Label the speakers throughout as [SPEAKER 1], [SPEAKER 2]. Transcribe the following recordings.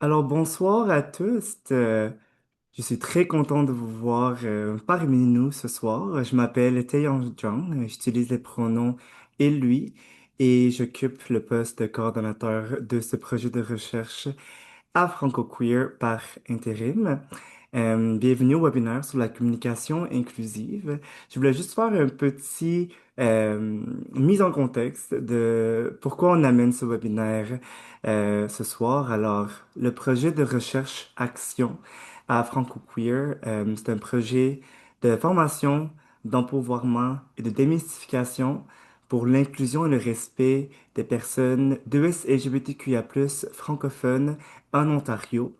[SPEAKER 1] Alors bonsoir à tous. Je suis très content de vous voir parmi nous ce soir. Je m'appelle Taeyong Jung. J'utilise les pronoms il, lui et j'occupe le poste de coordonnateur de ce projet de recherche à Franco-Queer par intérim. Bienvenue au webinaire sur la communication inclusive. Je voulais juste faire un petit mise en contexte de pourquoi on amène ce webinaire ce soir. Alors, le projet de recherche action à Franco-Queer, c'est un projet de formation, d'empouvoirment et de démystification pour l'inclusion et le respect des personnes d'ES LGBTQIA+, francophones en Ontario.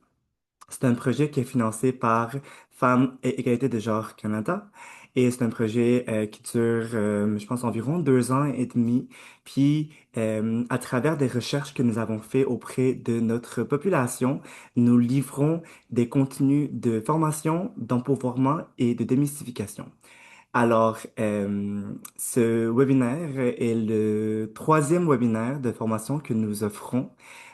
[SPEAKER 1] C'est un projet qui est financé par Femmes et Égalité de genre Canada. Et c'est un projet qui dure, je pense, environ 2 ans et demi. Puis, à travers des recherches que nous avons fait auprès de notre population, nous livrons des contenus de formation, d'empouvoirment et de démystification. Alors, ce webinaire est le troisième webinaire de formation que nous offrons.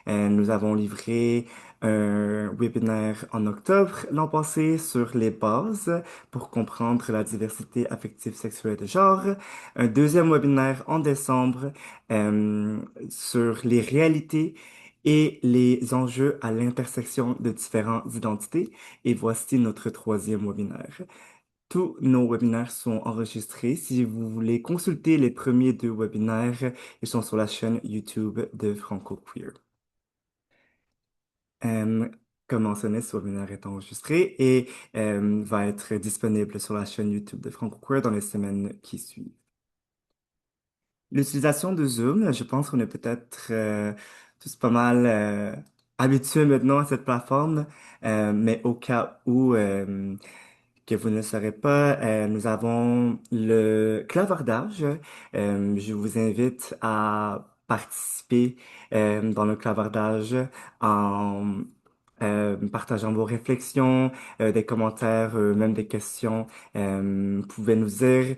[SPEAKER 1] Nous avons livré un webinaire en octobre l'an passé sur les bases pour comprendre la diversité affective, sexuelle et de genre. Un deuxième webinaire en décembre sur les réalités et les enjeux à l'intersection de différentes identités. Et voici notre troisième webinaire. Tous nos webinaires sont enregistrés. Si vous voulez consulter les premiers deux webinaires, ils sont sur la chaîne YouTube de Franco Queer. Euh, Comme mentionné, ce webinaire est enregistré et va être disponible sur la chaîne YouTube de Franco Queer dans les semaines qui suivent. L'utilisation de Zoom, je pense qu'on est peut-être tous pas mal habitués maintenant à cette plateforme, mais au cas où que vous ne le saurez pas, nous avons le clavardage. Je vous invite à participer dans le clavardage en partageant vos réflexions, des commentaires, même des questions. Vous pouvez nous dire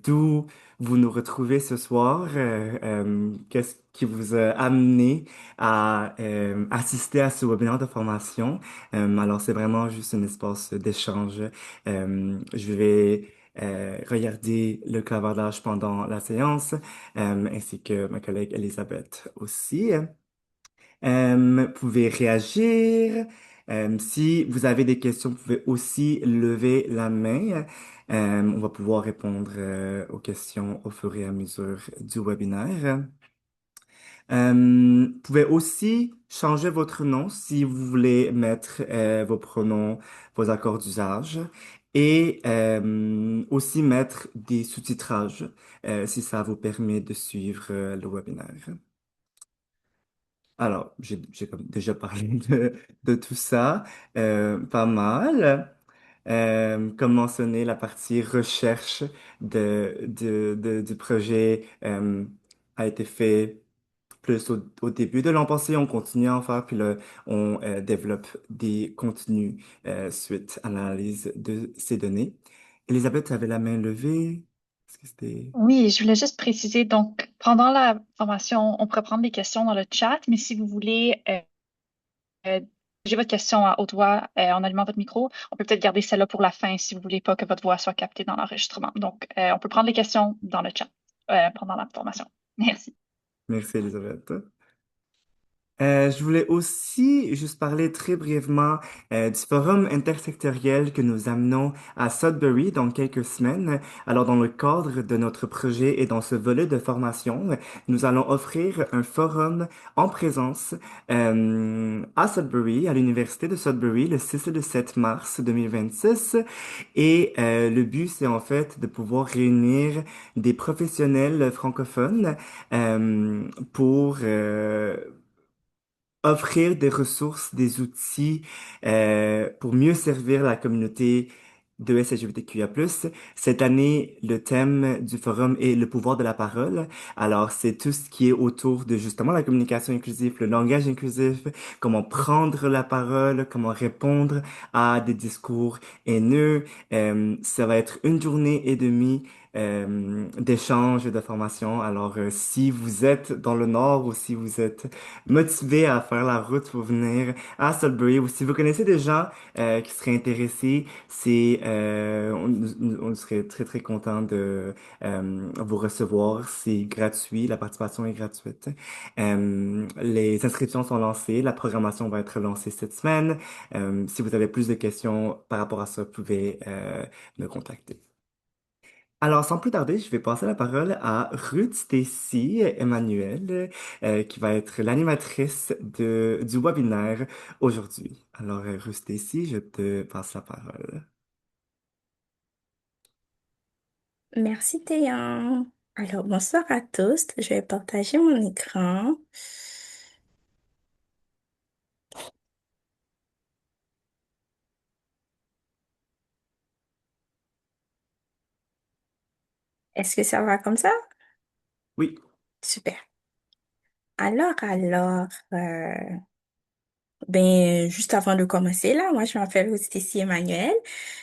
[SPEAKER 1] d'où vous nous retrouvez ce soir, qu'est-ce qui vous a amené à assister à ce webinaire de formation. Alors, c'est vraiment juste un espace d'échange. Je vais regarder le clavardage pendant la séance, ainsi que ma collègue Elisabeth aussi. Pouvez réagir. Si vous avez des questions, vous pouvez aussi lever la main. On va pouvoir répondre aux questions au fur et à mesure du webinaire. Vous pouvez aussi changer votre nom si vous voulez mettre vos pronoms, vos accords d'usage et aussi mettre des sous-titrages si ça vous permet de suivre le webinaire. Alors, j'ai comme déjà parlé de tout ça, pas mal. Comme mentionné, la partie recherche du projet a été fait plus au début de l'an passé. On continue à en faire, puis là, on développe des contenus suite à l'analyse de ces données. Elisabeth, tu avais la main levée. Est-ce que c'était...
[SPEAKER 2] Oui, je voulais juste préciser, donc pendant la formation, on pourrait prendre des questions dans le chat, mais si vous voulez poser votre question à haute voix en allumant votre micro, on peut peut-être garder celle-là pour la fin si vous voulez pas que votre voix soit captée dans l'enregistrement. Donc, on peut prendre les questions dans le chat pendant la formation. Merci.
[SPEAKER 1] Merci, Elisabeth. Je voulais aussi juste parler très brièvement du forum intersectoriel que nous amenons à Sudbury dans quelques semaines. Alors, dans le cadre de notre projet et dans ce volet de formation, nous allons offrir un forum en présence à Sudbury, à l'Université de Sudbury, le 6 et le 7 mars 2026. Et le but, c'est en fait de pouvoir réunir des professionnels francophones pour offrir des ressources, des outils pour mieux servir la communauté de LGBTQIA+. Cette année, le thème du forum est le pouvoir de la parole. Alors, c'est tout ce qui est autour de justement la communication inclusive, le langage inclusif, comment prendre la parole, comment répondre à des discours haineux. Ça va être une journée et demie d'échange et de formation. Alors, si vous êtes dans le nord ou si vous êtes motivé à faire la route pour venir à Sudbury ou si vous connaissez des gens qui seraient intéressés, on serait très très content de vous recevoir. C'est gratuit, la participation est gratuite. Les inscriptions sont lancées, la programmation va être lancée cette semaine. Si vous avez plus de questions par rapport à ça, vous pouvez me contacter. Alors, sans plus tarder, je vais passer la parole à Ruth Stacy Emmanuel, qui va être l'animatrice du webinaire aujourd'hui. Alors, Ruth Stacy, je te passe la parole.
[SPEAKER 3] Merci Théa. Alors, bonsoir à tous. Je vais partager mon écran. Est-ce que ça va comme ça?
[SPEAKER 1] Oui.
[SPEAKER 3] Super. Alors, juste avant de commencer, là, moi, je m'appelle Stécie Emmanuel.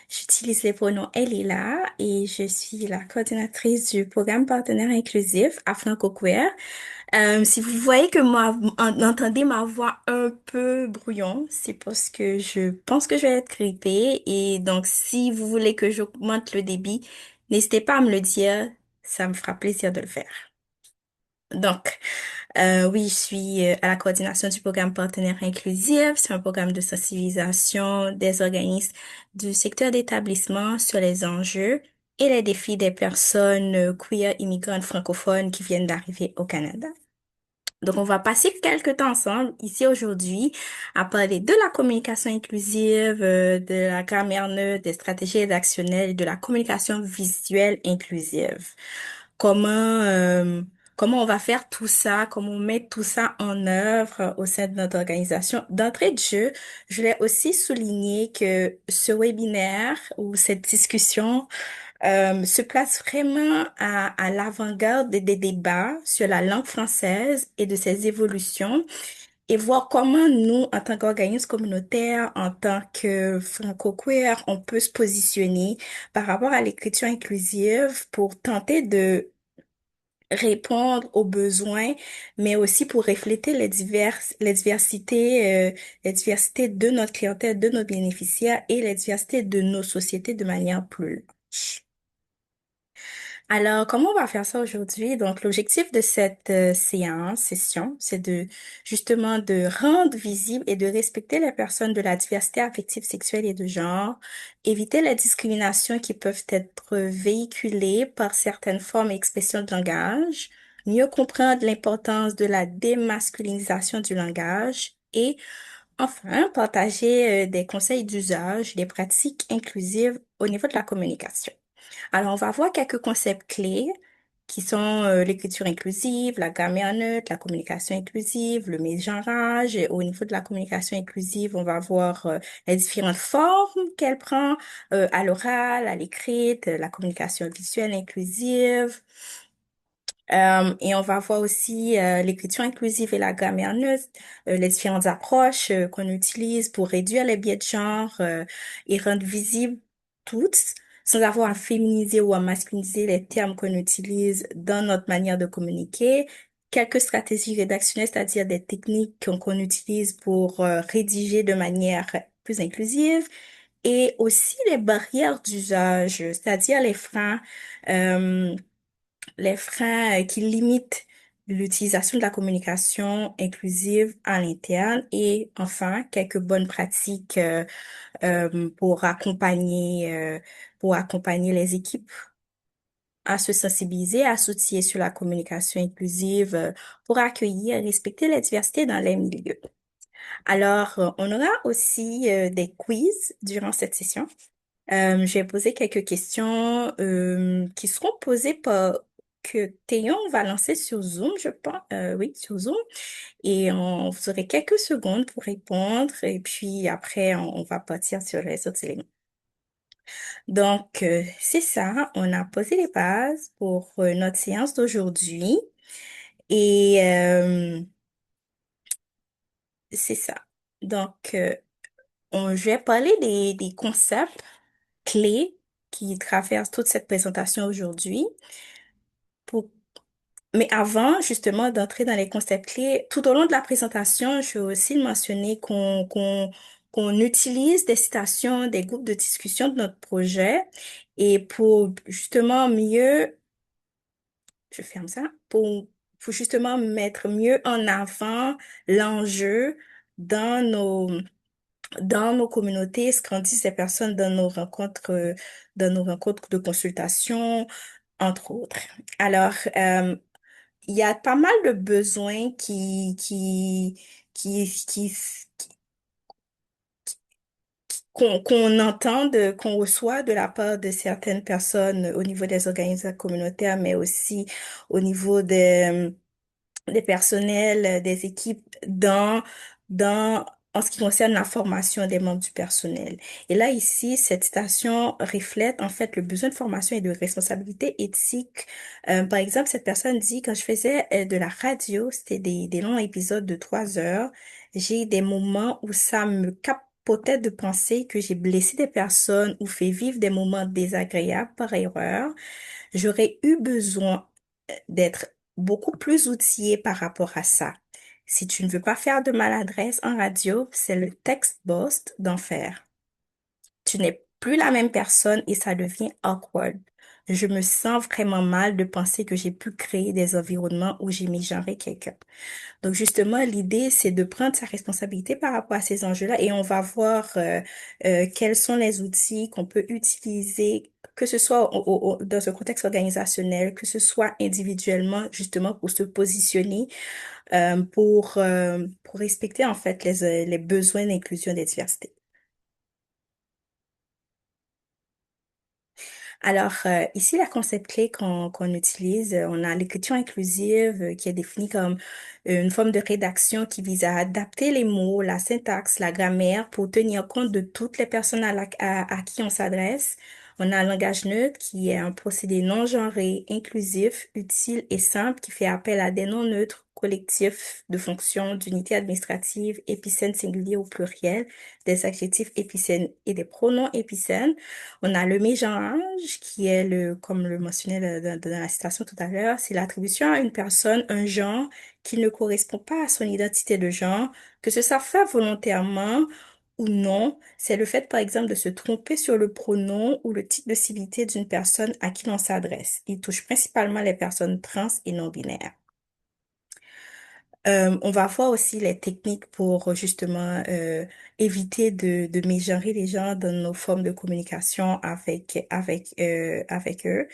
[SPEAKER 3] J'utilise les pronoms elle et là et je suis la coordinatrice du programme partenaire inclusif à Franco-Queer. Si vous voyez que entendez ma voix un peu brouillon, c'est parce que je pense que je vais être grippée et donc si vous voulez que j'augmente le débit, n'hésitez pas à me le dire, ça me fera plaisir de le faire. Donc, oui, je suis à la coordination du programme Partenaire Inclusif. C'est un programme de sensibilisation des organismes du secteur d'établissement sur les enjeux et les défis des personnes queer immigrantes francophones qui viennent d'arriver au Canada. Donc, on va passer quelques temps ensemble ici aujourd'hui à parler de la communication inclusive, de la grammaire neutre, des stratégies rédactionnelles et de la communication visuelle inclusive. Comment, euh, comment on va faire tout ça, comment on met tout ça en œuvre au sein de notre organisation. D'entrée de jeu, je voulais aussi souligner que ce webinaire ou cette discussion se place vraiment à l'avant-garde des débats sur la langue française et de ses évolutions et voir comment nous, en tant qu'organisme communautaire, en tant que franco-queer, on peut se positionner par rapport à l'écriture inclusive pour tenter de répondre aux besoins, mais aussi pour refléter les diversités de notre clientèle, de nos bénéficiaires et les diversités de nos sociétés de manière plus large. Alors, comment on va faire ça aujourd'hui? Donc, l'objectif de cette session, c'est justement de rendre visible et de respecter les personnes de la diversité affective, sexuelle et de genre, éviter les discriminations qui peuvent être véhiculées par certaines formes et expressions de langage, mieux comprendre l'importance de la démasculinisation du langage et, enfin, partager des conseils d'usage, des pratiques inclusives au niveau de la communication. Alors, on va voir quelques concepts clés qui sont l'écriture inclusive, la grammaire neutre, la communication inclusive, le mégenrage. Et au niveau de la communication inclusive, on va voir les différentes formes qu'elle prend à l'oral, à l'écrite, la communication visuelle inclusive. Et on va voir aussi l'écriture inclusive et la grammaire neutre, les différentes approches qu'on utilise pour réduire les biais de genre et rendre visibles toutes, sans avoir à féminiser ou à masculiniser les termes qu'on utilise dans notre manière de communiquer. Quelques stratégies rédactionnelles, c'est-à-dire des techniques qu'on utilise pour rédiger de manière plus inclusive. Et aussi les barrières d'usage, c'est-à-dire euh, les freins qui limitent l'utilisation de la communication inclusive à l'interne et enfin quelques bonnes pratiques pour accompagner les équipes à se sensibiliser, à s'outiller sur la communication inclusive pour accueillir et respecter la diversité dans les milieux. Alors, on aura aussi des quiz durant cette session. Je vais poser quelques questions qui seront posées par que Théon va lancer sur Zoom, je pense. Oui, sur Zoom. Et vous aurez quelques secondes pour répondre. Et puis après, on va partir sur les autres éléments. Donc, c'est ça. On a posé les bases pour notre séance d'aujourd'hui. Et c'est ça. Donc, je vais parler des concepts clés qui traverse toute cette présentation aujourd'hui. Pour... Mais avant, justement, d'entrer dans les concepts clés, tout au long de la présentation, je veux aussi mentionner qu'on utilise des citations, des groupes de discussion de notre projet et pour justement mieux, je ferme ça, pour justement mettre mieux en avant l'enjeu dans nos communautés, ce qu'en disent ces personnes dans nos rencontres de consultation, entre autres. Alors, il y a pas mal de besoins qui, qu'on entend, qu'on reçoit de la part de certaines personnes au niveau des organismes communautaires, mais aussi au niveau des personnels, des équipes en ce qui concerne la formation des membres du personnel. Et là, ici, cette citation reflète en fait le besoin de formation et de responsabilité éthique. Par exemple, cette personne dit, quand je faisais de la radio, c'était des longs épisodes de 3 heures, j'ai des moments où ça me capotait de penser que j'ai blessé des personnes ou fait vivre des moments désagréables par erreur. J'aurais eu besoin d'être beaucoup plus outillé par rapport à ça. Si tu ne veux pas faire de maladresse en radio, c'est le text boss d'en faire. Tu n'es plus la même personne et ça devient awkward. Je me sens vraiment mal de penser que j'ai pu créer des environnements où j'ai mégenré quelqu'un. Donc justement, l'idée, c'est de prendre sa responsabilité par rapport à ces enjeux-là et on va voir quels sont les outils qu'on peut utiliser, que ce soit dans un contexte organisationnel, que ce soit individuellement, justement pour se positionner, pour respecter en fait les besoins d'inclusion et de diversité. Alors, ici, la concept clé qu'on utilise, on a l'écriture inclusive qui est définie comme une forme de rédaction qui vise à adapter les mots, la syntaxe, la grammaire pour tenir compte de toutes les personnes à qui on s'adresse. On a un langage neutre qui est un procédé non genré, inclusif, utile et simple qui fait appel à des noms neutres collectifs de fonctions, d'unités administratives, épicènes singuliers au pluriel, des adjectifs épicènes et des pronoms épicènes. On a le mégenrage, qui est comme le mentionnait dans la citation tout à l'heure, c'est l'attribution à une personne un genre qui ne correspond pas à son identité de genre, que ce soit fait volontairement ou non. C'est le fait, par exemple, de se tromper sur le pronom ou le type de civilité d'une personne à qui l'on s'adresse. Il touche principalement les personnes trans et non-binaires. On va voir aussi les techniques pour justement éviter de mégenrer les gens dans nos formes de communication avec eux.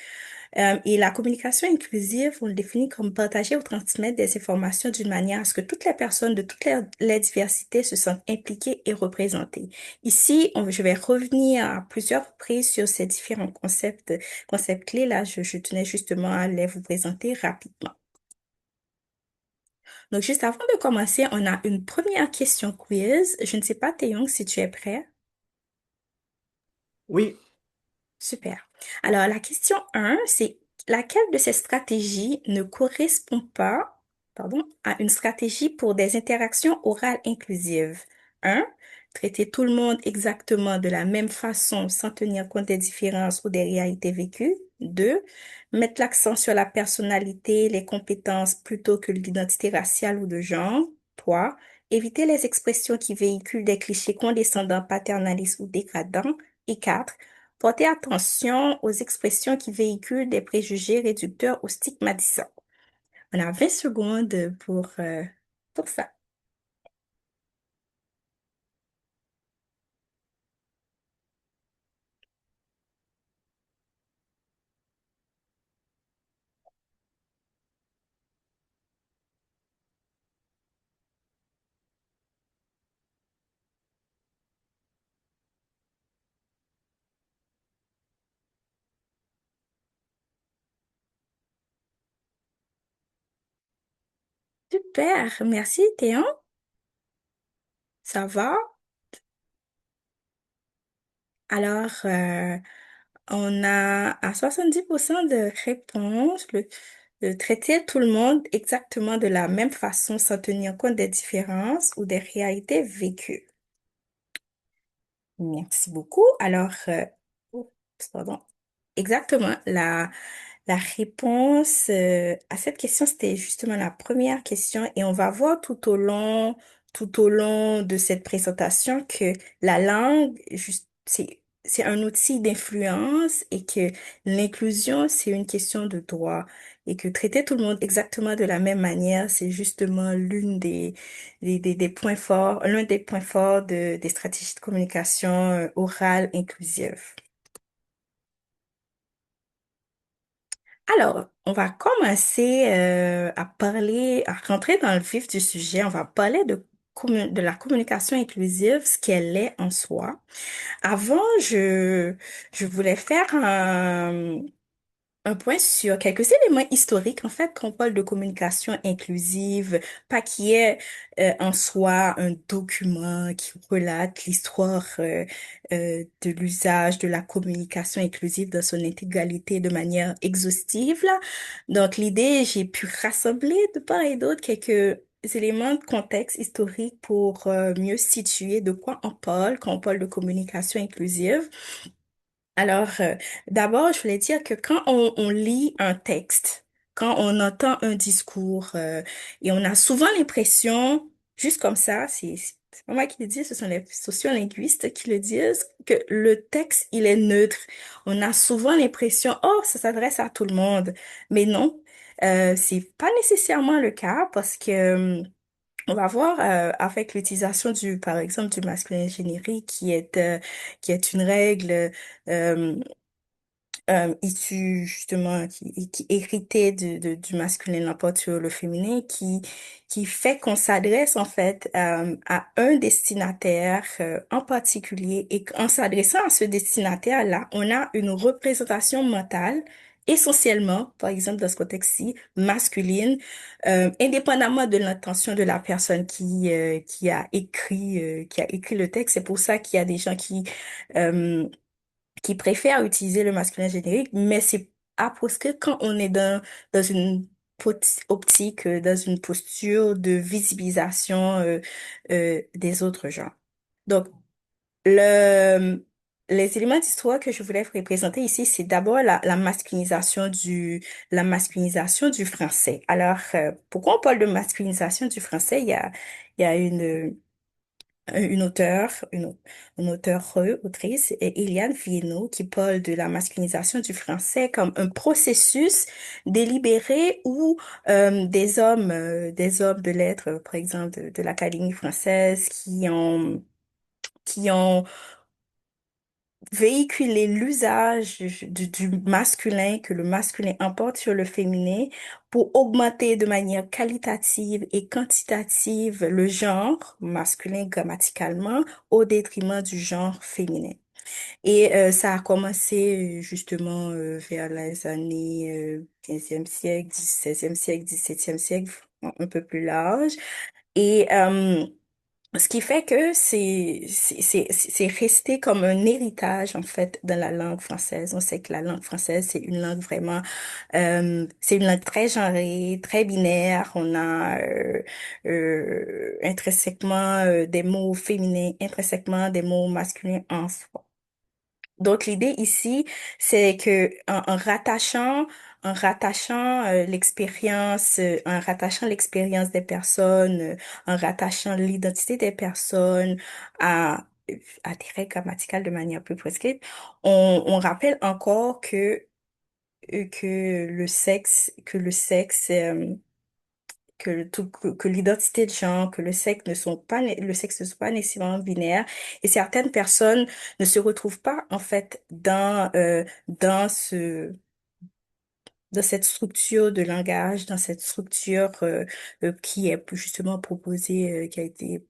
[SPEAKER 3] Et la communication inclusive, on le définit comme partager ou transmettre des informations d'une manière à ce que toutes les personnes de toutes les diversités se sentent impliquées et représentées. Ici, je vais revenir à plusieurs reprises sur ces différents concepts clés. Là, je tenais justement à les vous présenter rapidement. Donc, juste avant de commencer, on a une première question quiz. Je ne sais pas, Théon, si tu es prêt.
[SPEAKER 1] Oui,
[SPEAKER 3] Super. Alors, la question 1, c'est laquelle de ces stratégies ne correspond pas, pardon, à une stratégie pour des interactions orales inclusives? 1. Traiter tout le monde exactement de la même façon sans tenir compte des différences ou des réalités vécues. 2. Mettre l'accent sur la personnalité, les compétences plutôt que l'identité raciale ou de genre. 3. Éviter les expressions qui véhiculent des clichés condescendants, paternalistes ou dégradants. Et 4. Portez attention aux expressions qui véhiculent des préjugés réducteurs ou stigmatisants. On a 20 secondes pour ça. Super, merci Théon. Ça va? Alors, on a à 70% de réponses, de traiter tout le monde exactement de la même façon sans tenir compte des différences ou des réalités vécues. Merci beaucoup. Alors, oups, pardon. exactement. La réponse à cette question, c'était justement la première question et on va voir tout au long de cette présentation que la langue, c'est un outil d'influence et que l'inclusion, c'est une question de droit et que traiter tout le monde exactement de la même manière, c'est justement des points forts, l'un des points forts des stratégies de communication orale inclusive. Alors, on va commencer à rentrer dans le vif du sujet. On va parler de la communication inclusive, ce qu'elle est en soi. Avant, je voulais faire un point sur quelques éléments historiques, en fait, qu'on parle de communication inclusive, pas qui est en soi un document qui relate l'histoire de l'usage de la communication inclusive dans son intégralité de manière exhaustive, là. Donc, l'idée, j'ai pu rassembler de part et d'autre quelques éléments de contexte historique pour mieux situer de quoi on parle quand on parle de communication inclusive. Alors, d'abord, je voulais dire que quand on lit un texte, quand on entend un discours, et on a souvent l'impression, juste comme ça, c'est pas moi qui le dis, ce sont les sociolinguistes qui le disent, que le texte, il est neutre. On a souvent l'impression, oh, ça s'adresse à tout le monde. Mais non, c'est pas nécessairement le cas parce que on va voir avec l'utilisation par exemple, du masculin générique qui est une règle euh, issue justement qui héritait du masculin l'emporte sur le féminin qui fait qu'on s'adresse en fait à un destinataire en particulier et qu'en s'adressant à ce destinataire-là, on a une représentation mentale essentiellement, par exemple dans ce contexte-ci, masculine, indépendamment de l'intention de la personne qui a écrit le texte. C'est pour ça qu'il y a des gens euh, qui préfèrent utiliser le masculin générique, mais c'est parce que quand on est dans une optique, dans une posture de visibilisation des autres genres. Donc, le, les éléments d'histoire que je voulais représenter ici, c'est d'abord la masculinisation du français. Alors, pourquoi on parle de masculinisation du français? Il y a une auteure, une auteure, autrice, Eliane Viennot, qui parle de la masculinisation du français comme un processus délibéré où des hommes de lettres, par exemple de l'Académie française, qui ont véhiculer l'usage du masculin, que le masculin emporte sur le féminin pour augmenter de manière qualitative et quantitative le genre masculin grammaticalement au détriment du genre féminin. Et ça a commencé justement vers les années 15e siècle, 16e siècle, 17e siècle, un peu plus large. Et ce qui fait que c'est resté comme un héritage, en fait, dans la langue française. On sait que la langue française, c'est une langue vraiment, c'est une langue très genrée, très binaire. On a intrinsèquement des mots féminins, intrinsèquement des mots masculins en soi. Donc l'idée ici, c'est que en rattachant l'expérience des personnes, en rattachant l'identité des personnes à à des règles grammaticales de manière plus prescrite, on rappelle encore que le sexe que l'identité de genre, que le sexe ne sont pas nécessairement binaires et certaines personnes ne se retrouvent pas en fait dans cette structure de langage, dans cette structure qui est justement proposée, qui a été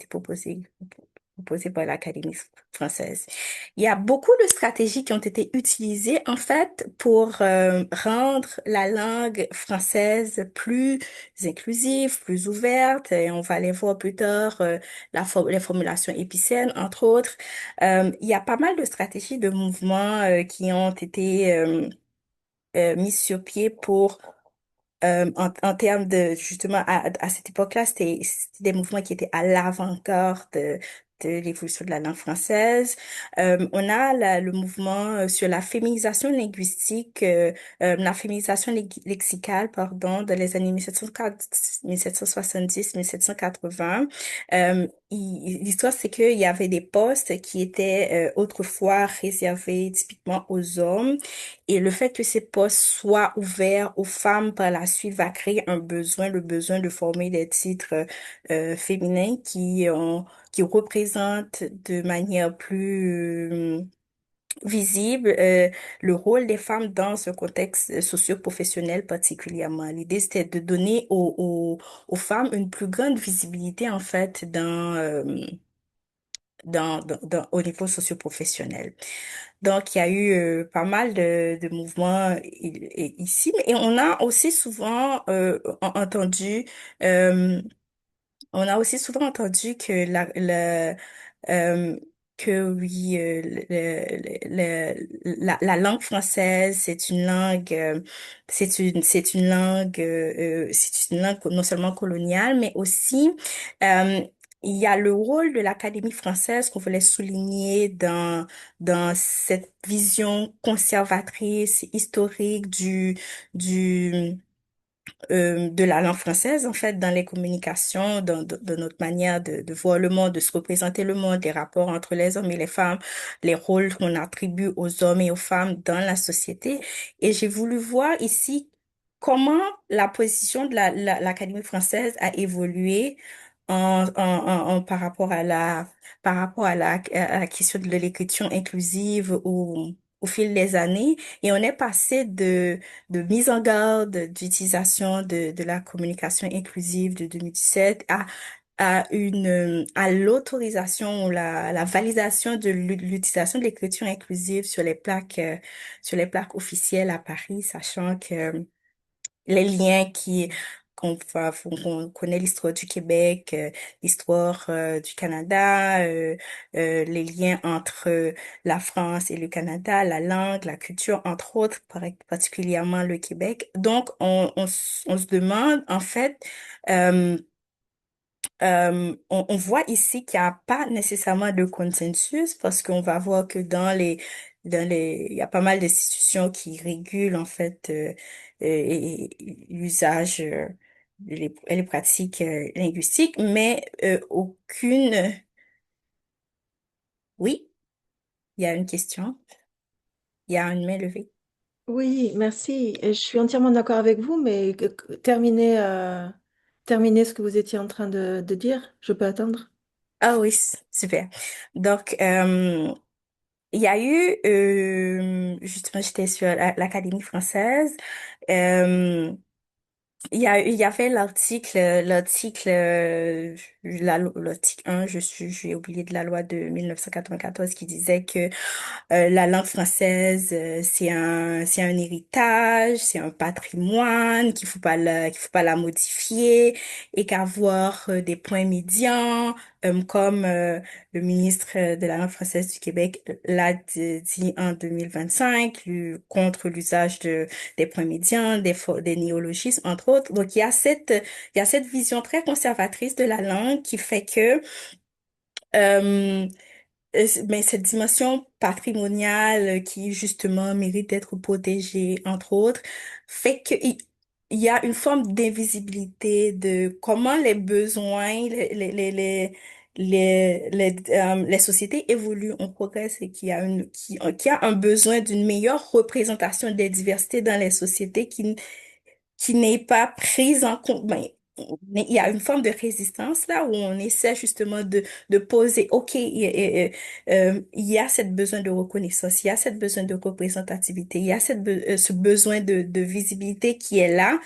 [SPEAKER 3] proposée par l'Académie française. Il y a beaucoup de stratégies qui ont été utilisées en fait pour rendre la langue française plus inclusive, plus ouverte. Et on va les voir plus tard, les formulations épicènes, entre autres. Il y a pas mal de stratégies de mouvements qui ont été mise sur pied pour en termes de justement à cette époque-là c'était des mouvements qui étaient à l'avant-garde l'évolution de la langue française. On a le mouvement sur la féminisation linguistique, la féminisation lexicale, pardon, dans les années 1770, 1780. L'histoire, c'est qu'il y avait des postes qui étaient autrefois réservés typiquement aux hommes, et le fait que ces postes soient ouverts aux femmes par la suite va créer un besoin, le besoin de former des titres féminins qui représentent de manière plus visible le rôle des femmes dans ce contexte socio-professionnel particulièrement. L'idée, c'était de donner aux femmes une plus grande visibilité en fait au niveau socio-professionnel. Donc, il y a eu pas mal de mouvements ici, et on a aussi souvent entendu euh, on a aussi souvent entendu que euh, que oui, la langue française, c'est une langue non seulement coloniale, mais aussi, euh, il y a le rôle de l'Académie française qu'on voulait souligner dans cette vision conservatrice, historique du de la langue française, en fait, dans les communications, dans notre manière de voir le monde, de se représenter le monde, les rapports entre les hommes et les femmes, les rôles qu'on attribue aux hommes et aux femmes dans la société. Et j'ai voulu voir ici comment la position de l'Académie française a évolué par rapport à la question de l'écriture inclusive au fil des années. Et on est passé de mise en garde d'utilisation de la communication inclusive de 2017 à l'autorisation ou la validation de l'utilisation de l'écriture inclusive sur les plaques officielles à Paris, sachant que les liens qu'on connaît l'histoire du Québec, l'histoire du Canada, les liens entre la France et le Canada, la langue, la culture, entre autres, particulièrement le Québec. Donc, on se demande, en fait, euh, on voit ici qu'il n'y a pas nécessairement de consensus parce qu'on va voir que il y a pas mal d'institutions qui régulent en fait l'usage, les pratiques linguistiques, mais oui, il y a une question, il y a une main levée.
[SPEAKER 4] Oui, merci. Et je suis entièrement d'accord avec vous, mais terminez ce que vous étiez en train de dire. Je peux attendre.
[SPEAKER 3] Ah oui, super. Donc, il y a eu, justement, j'étais sur l'Académie française. Euh, il y avait l'article 1, j'ai oublié de la loi de 1994 qui disait que la langue française, c'est un héritage, c'est un patrimoine, qu'il faut pas la modifier et qu'avoir des points médians, comme le ministre de la langue française du Québec l'a dit en 2025, contre l'usage des points médians, des néologismes, entre autres. Donc, il y a cette vision très conservatrice de la langue qui fait que, euh, mais cette dimension patrimoniale qui justement mérite d'être protégée, entre autres, fait il y a une forme d'invisibilité de comment les besoins, les sociétés évoluent, on progresse et qu'il y a un besoin d'une meilleure représentation des diversités dans les sociétés qui n'est pas prise en compte. Ben, il y a une forme de résistance là où on essaie justement de poser, OK, il y a cette besoin de reconnaissance, il y a cette besoin de représentativité, il y a ce besoin de visibilité qui est là,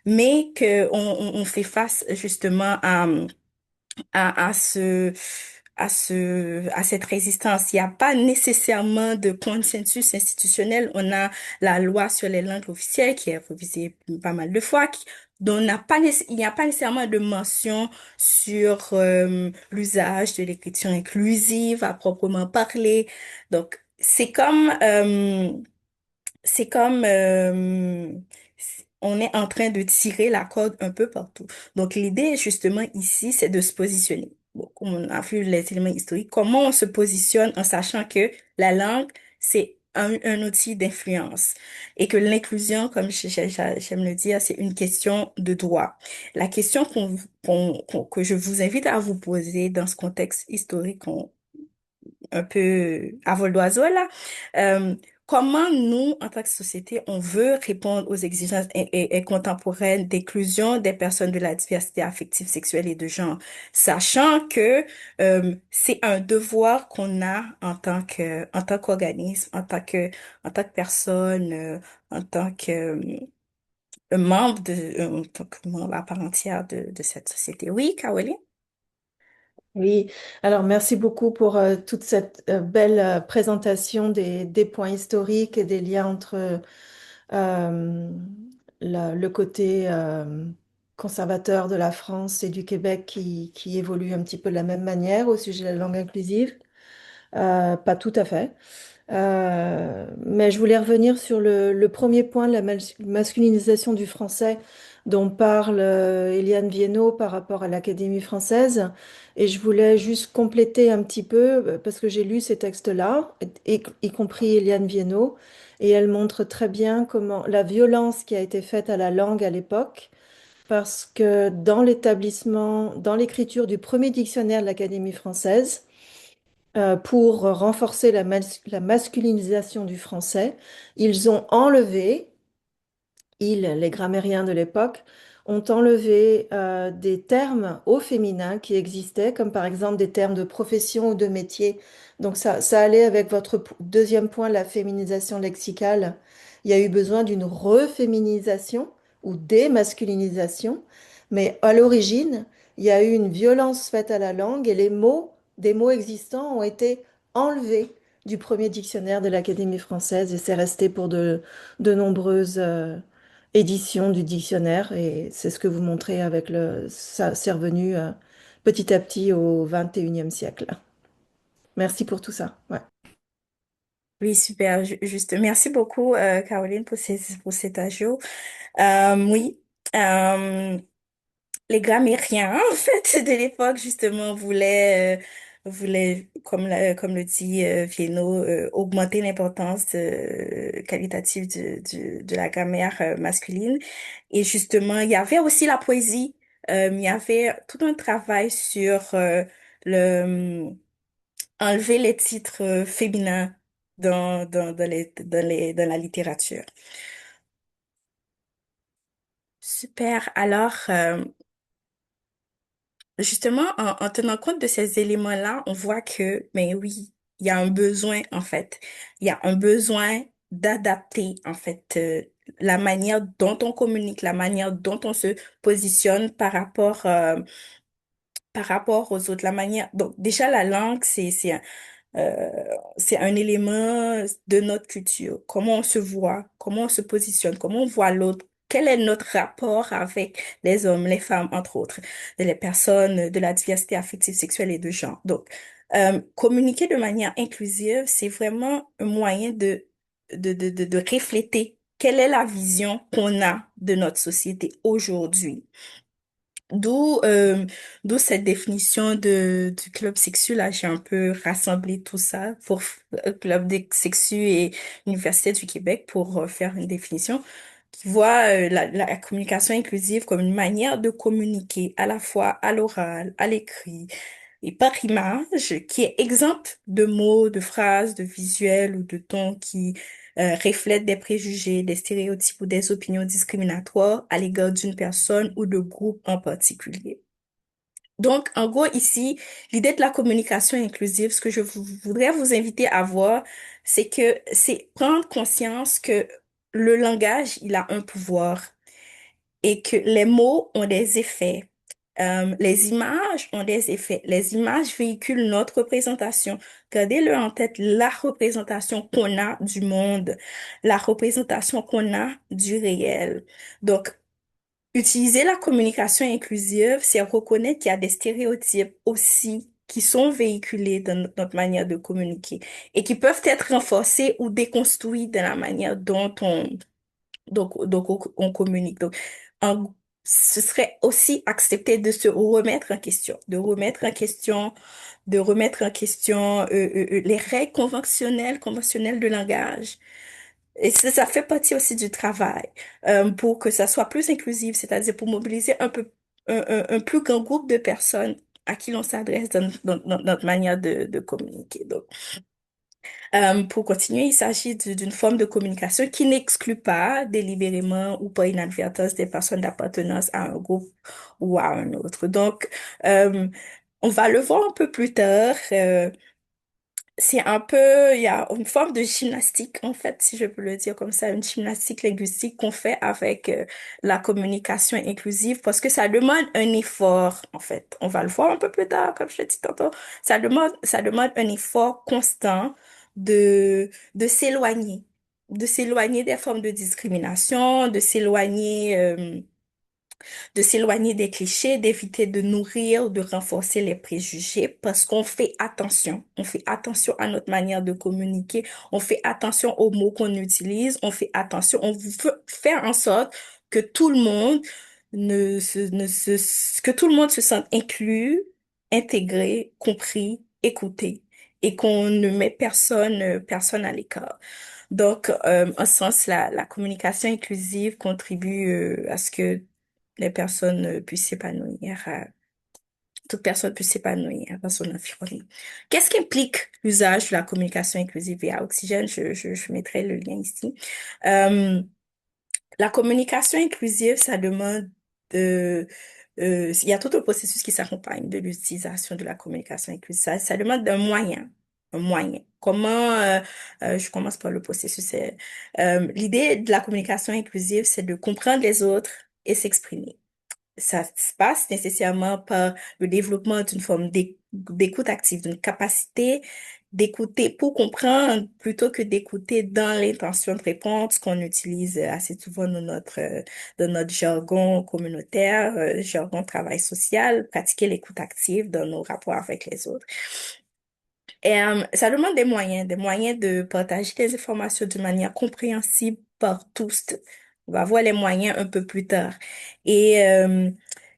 [SPEAKER 3] mais que on fait face justement à ce, à cette résistance. Il n'y a pas nécessairement de consensus institutionnel. On a la loi sur les langues officielles qui est révisée pas mal de fois, dont il n'y a pas nécessairement de mention sur l'usage de l'écriture inclusive à proprement parler. Donc, c'est comme on est en train de tirer la corde un peu partout. Donc, l'idée, justement, ici, c'est de se positionner. Bon, comme on a vu les éléments historiques, comment on se positionne en sachant que la langue, c'est un outil d'influence et que l'inclusion, comme j'aime le dire, c'est une question de droit. La question que je vous invite à vous poser dans ce contexte historique un peu à vol d'oiseau là. Euh, Comment nous, en tant que société, on veut répondre aux exigences et contemporaines d'inclusion des personnes de la diversité affective, sexuelle et de genre, sachant que c'est un devoir qu'on a en tant qu'organisme, en tant que personne, en tant que en tant que membre à part entière de cette société. Oui, Caroline?
[SPEAKER 4] Oui, alors merci beaucoup pour toute cette belle présentation des points historiques et des liens entre euh, le côté conservateur de la France et du Québec qui évolue un petit peu de la même manière au sujet de la langue inclusive. Pas tout à fait. Mais je voulais revenir sur le premier point, la masculinisation du français dont parle Eliane Viennot par rapport à l'Académie française. Et je voulais juste compléter un petit peu, parce que j'ai lu ces textes-là, y compris Eliane Viennot, et elle montre très bien comment la violence qui a été faite à la langue à l'époque, parce que dans l'établissement, dans l'écriture du premier dictionnaire de l'Académie française, pour renforcer la masculinisation du français, ils ont enlevé, les grammairiens de l'époque, ont enlevé des termes au féminin qui existaient, comme par exemple des termes de profession ou de métier. Donc ça allait avec votre deuxième point, la féminisation lexicale. Il y a eu besoin d'une reféminisation ou démasculinisation, mais à l'origine, il y a eu une violence faite à la langue et des mots existants ont été enlevés du premier dictionnaire de l'Académie française et c'est resté pour de nombreuses édition du dictionnaire et c'est ce que vous montrez avec ça, c'est revenu petit à petit au 21e siècle. Merci pour tout ça. Ouais.
[SPEAKER 3] Oui, super, juste. Merci beaucoup, Caroline, pour cet ajout. Oui, euh, les grammairiens, en fait, de l'époque, justement, voulaient, comme le dit Viennot, augmenter l'importance qualitative de la grammaire masculine. Et justement, il y avait aussi la poésie. Il y avait tout un travail sur le enlever les titres féminins dans la littérature. Super. Alors, justement, en tenant compte de ces éléments-là, on voit que, mais oui, il y a un besoin, en fait. Il y a un besoin d'adapter, en fait, la manière dont on communique, la manière dont on se positionne par rapport aux autres, la manière. Donc, déjà, la langue, euh, c'est un élément de notre culture. Comment on se voit, comment on se positionne, comment on voit l'autre. Quel est notre rapport avec les hommes, les femmes, entre autres, les personnes de la diversité affective, sexuelle et de genre. Donc, communiquer de manière inclusive, c'est vraiment un moyen de refléter quelle est la vision qu'on a de notre société aujourd'hui. D'où d'où cette définition du club sexu. Là, j'ai un peu rassemblé tout ça pour club des sexu et Université du Québec pour faire une définition qui voit la communication inclusive comme une manière de communiquer à la fois à l'oral, à l'écrit et par image, qui est exempte de mots, de phrases, de visuels ou de tons qui reflètent des préjugés, des stéréotypes ou des opinions discriminatoires à l'égard d'une personne ou de groupe en particulier. Donc, en gros, ici, l'idée de la communication inclusive, ce que voudrais vous inviter à voir, c'est prendre conscience que le langage, il a un pouvoir et que les mots ont des effets. Les images ont des effets. Les images véhiculent notre représentation. Gardez-le en tête, la représentation qu'on a du monde, la représentation qu'on a du réel. Donc, utiliser la communication inclusive, c'est reconnaître qu'il y a des stéréotypes aussi qui sont véhiculés dans notre manière de communiquer et qui peuvent être renforcés ou déconstruits dans la manière dont on communique. Donc, ce serait aussi accepter de se remettre en question, de remettre en question, de remettre en question les règles conventionnelles de langage. Et ça fait partie aussi du travail pour que ça soit plus inclusif, c'est-à-dire pour mobiliser un plus grand groupe de personnes à qui l'on s'adresse dans notre manière de communiquer. Donc, pour continuer, il s'agit d'une forme de communication qui n'exclut pas délibérément ou par inadvertance des personnes d'appartenance à un groupe ou à un autre. Donc, euh, on va le voir un peu plus tard. C'est un peu, il y a une forme de gymnastique, en fait, si je peux le dire comme ça, une gymnastique linguistique qu'on fait avec la communication inclusive parce que ça demande un effort, en fait. On va le voir un peu plus tard, comme je l'ai dit tantôt. Ça demande un effort constant de s'éloigner, de s'éloigner des formes de discrimination, de s'éloigner des clichés, d'éviter de nourrir ou de renforcer les préjugés parce qu'on fait attention. On fait attention à notre manière de communiquer, on fait attention aux mots qu'on utilise, on fait attention, on veut faire en sorte que tout le monde que tout le monde se sente inclus, intégré, compris, écouté et qu'on ne met personne à l'écart. Donc, en ce sens, la communication inclusive contribue à ce que les personnes puissent s'épanouir, toute personne puisse s'épanouir dans son environnement. Qu'est-ce qu'implique l'usage de la communication inclusive via Oxygène? Je mettrai le lien ici. Euh, la communication inclusive, ça demande de... il y a tout un processus qui s'accompagne de l'utilisation de la communication inclusive. Ça demande d'un moyen. Un moyen. Je commence par le processus. L'idée de la communication inclusive, c'est de comprendre les autres et s'exprimer. Ça se passe nécessairement par le développement d'une forme d'écoute active, d'une capacité d'écouter pour comprendre plutôt que d'écouter dans l'intention de répondre, ce qu'on utilise assez souvent dans notre jargon communautaire, jargon travail social, pratiquer l'écoute active dans nos rapports avec les autres. Et ça demande des moyens de partager des informations de manière compréhensible par tous. On va voir les moyens un peu plus tard. Et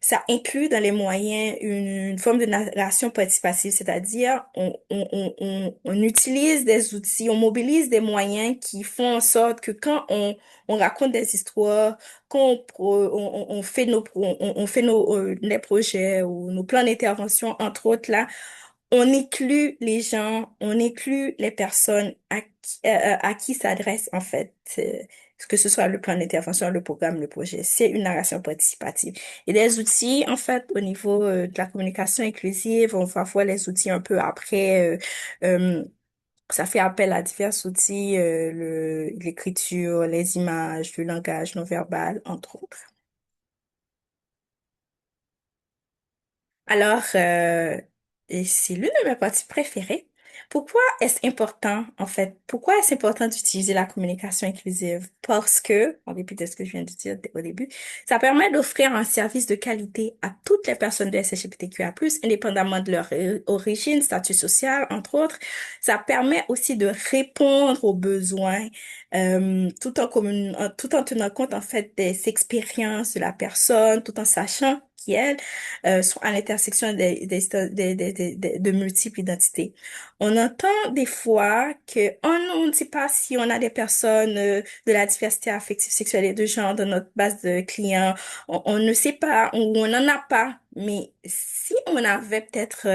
[SPEAKER 3] ça inclut dans les moyens une forme de narration participative, c'est-à-dire on utilise des outils, on mobilise des moyens qui font en sorte que quand on raconte des histoires, quand on fait on fait les projets ou nos plans d'intervention, entre autres là, on inclut les gens, on inclut les personnes à qui s'adresse en fait, que ce soit le plan d'intervention, le programme, le projet. C'est une narration participative. Et les outils, en fait, au niveau de la communication inclusive, on va voir les outils un peu après. Ça fait appel à divers outils, l'écriture, les images, le langage non verbal, entre autres. Alors, et c'est l'une de mes parties préférées. Pourquoi est-ce important, en fait, pourquoi est-ce important d'utiliser la communication inclusive? Parce que, en dépit de ce que je viens de dire au début, ça permet d'offrir un service de qualité à toutes les personnes de SHLGBTQIA+, indépendamment de leur origine, statut social, entre autres. Ça permet aussi de répondre aux besoins, tout en tenant compte, en fait, des expériences de la personne, tout en sachant qui est sont à l'intersection de multiples identités. On entend des fois que on ne sait pas si on a des personnes de la diversité affective, sexuelle et de genre dans notre base de clients. On ne sait pas ou on n'en a pas. Mais si on avait peut-être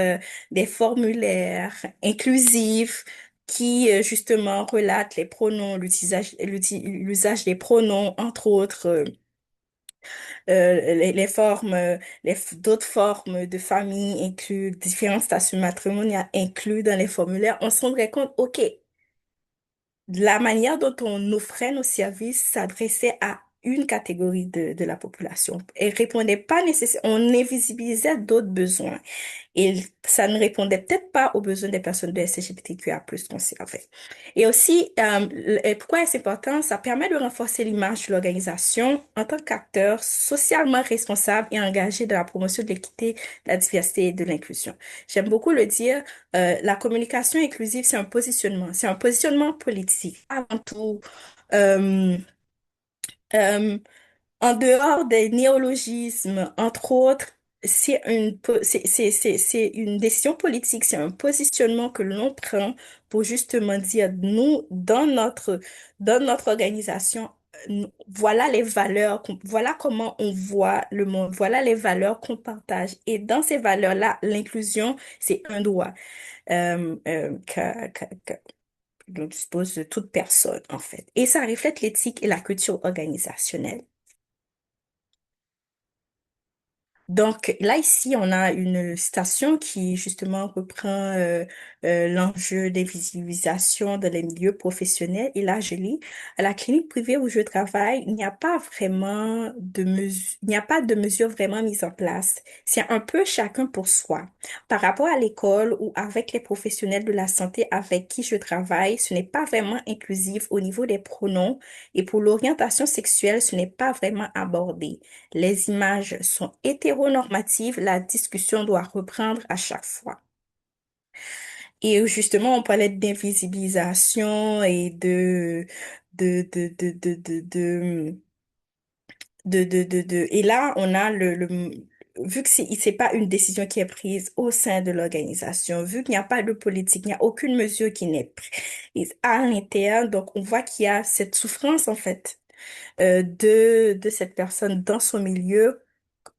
[SPEAKER 3] des formulaires inclusifs qui justement relatent les pronoms, l'usage des pronoms, entre autres, les formes, d'autres formes de famille inclus, différents statuts matrimoniaux inclus dans les formulaires, on se rendrait compte, OK, la manière dont on offrait nos services s'adressait à une catégorie de la population et répondait pas nécessairement, on invisibilisait d'autres besoins. Et ça ne répondait peut-être pas aux besoins des personnes de SGBTQIA+, concernées. Et aussi, et pourquoi est-ce important? Ça permet de renforcer l'image de l'organisation en tant qu'acteur socialement responsable et engagé dans la promotion de l'équité, de la diversité et de l'inclusion. J'aime beaucoup le dire, la communication inclusive, c'est un positionnement politique avant tout. Euh, euh, En dehors des néologismes, entre autres, c'est une décision politique, c'est un positionnement que l'on prend pour justement dire, nous, dans notre organisation, voilà les valeurs, voilà comment on voit le monde, voilà les valeurs qu'on partage. Et dans ces valeurs-là, l'inclusion, c'est un droit dont dispose toute personne, en fait. Et ça reflète l'éthique et la culture organisationnelle. Donc là, ici, on a une citation qui justement reprend l'enjeu des visibilisations dans les milieux professionnels. Et là, je lis, à la clinique privée où je travaille, il n'y a pas vraiment de mesure, il n'y a pas de mesures vraiment mises en place. C'est un peu chacun pour soi. Par rapport à l'école ou avec les professionnels de la santé avec qui je travaille, ce n'est pas vraiment inclusif au niveau des pronoms et pour l'orientation sexuelle, ce n'est pas vraiment abordé. Les images sont hétéronormatives, la discussion doit reprendre à chaque fois. Et justement, on parlait d'invisibilisation et de, de, de, de, de, de, et là, on a vu que c'est pas une décision qui est prise au sein de l'organisation, vu qu'il n'y a pas de politique, il n'y a aucune mesure qui n'est prise à l'interne, donc on voit qu'il y a cette souffrance, en fait, de cette personne dans son milieu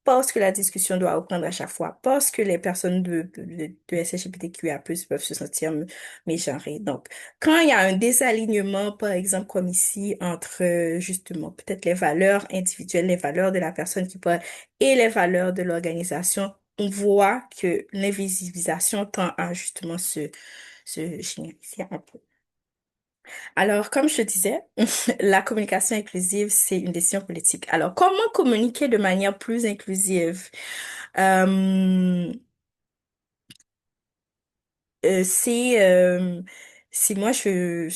[SPEAKER 3] parce que la discussion doit reprendre à chaque fois, parce que les personnes de SLGBTQIA+ peuvent se sentir mégenrées. Donc, quand il y a un désalignement, par exemple, comme ici, entre justement peut-être les valeurs individuelles, les valeurs de la personne qui parle et les valeurs de l'organisation, on voit que l'invisibilisation tend à justement se généraliser un peu. Alors, comme je te disais, la communication inclusive, c'est une décision politique. Alors, comment communiquer de manière plus inclusive? Euh, euh, c'est euh, si moi que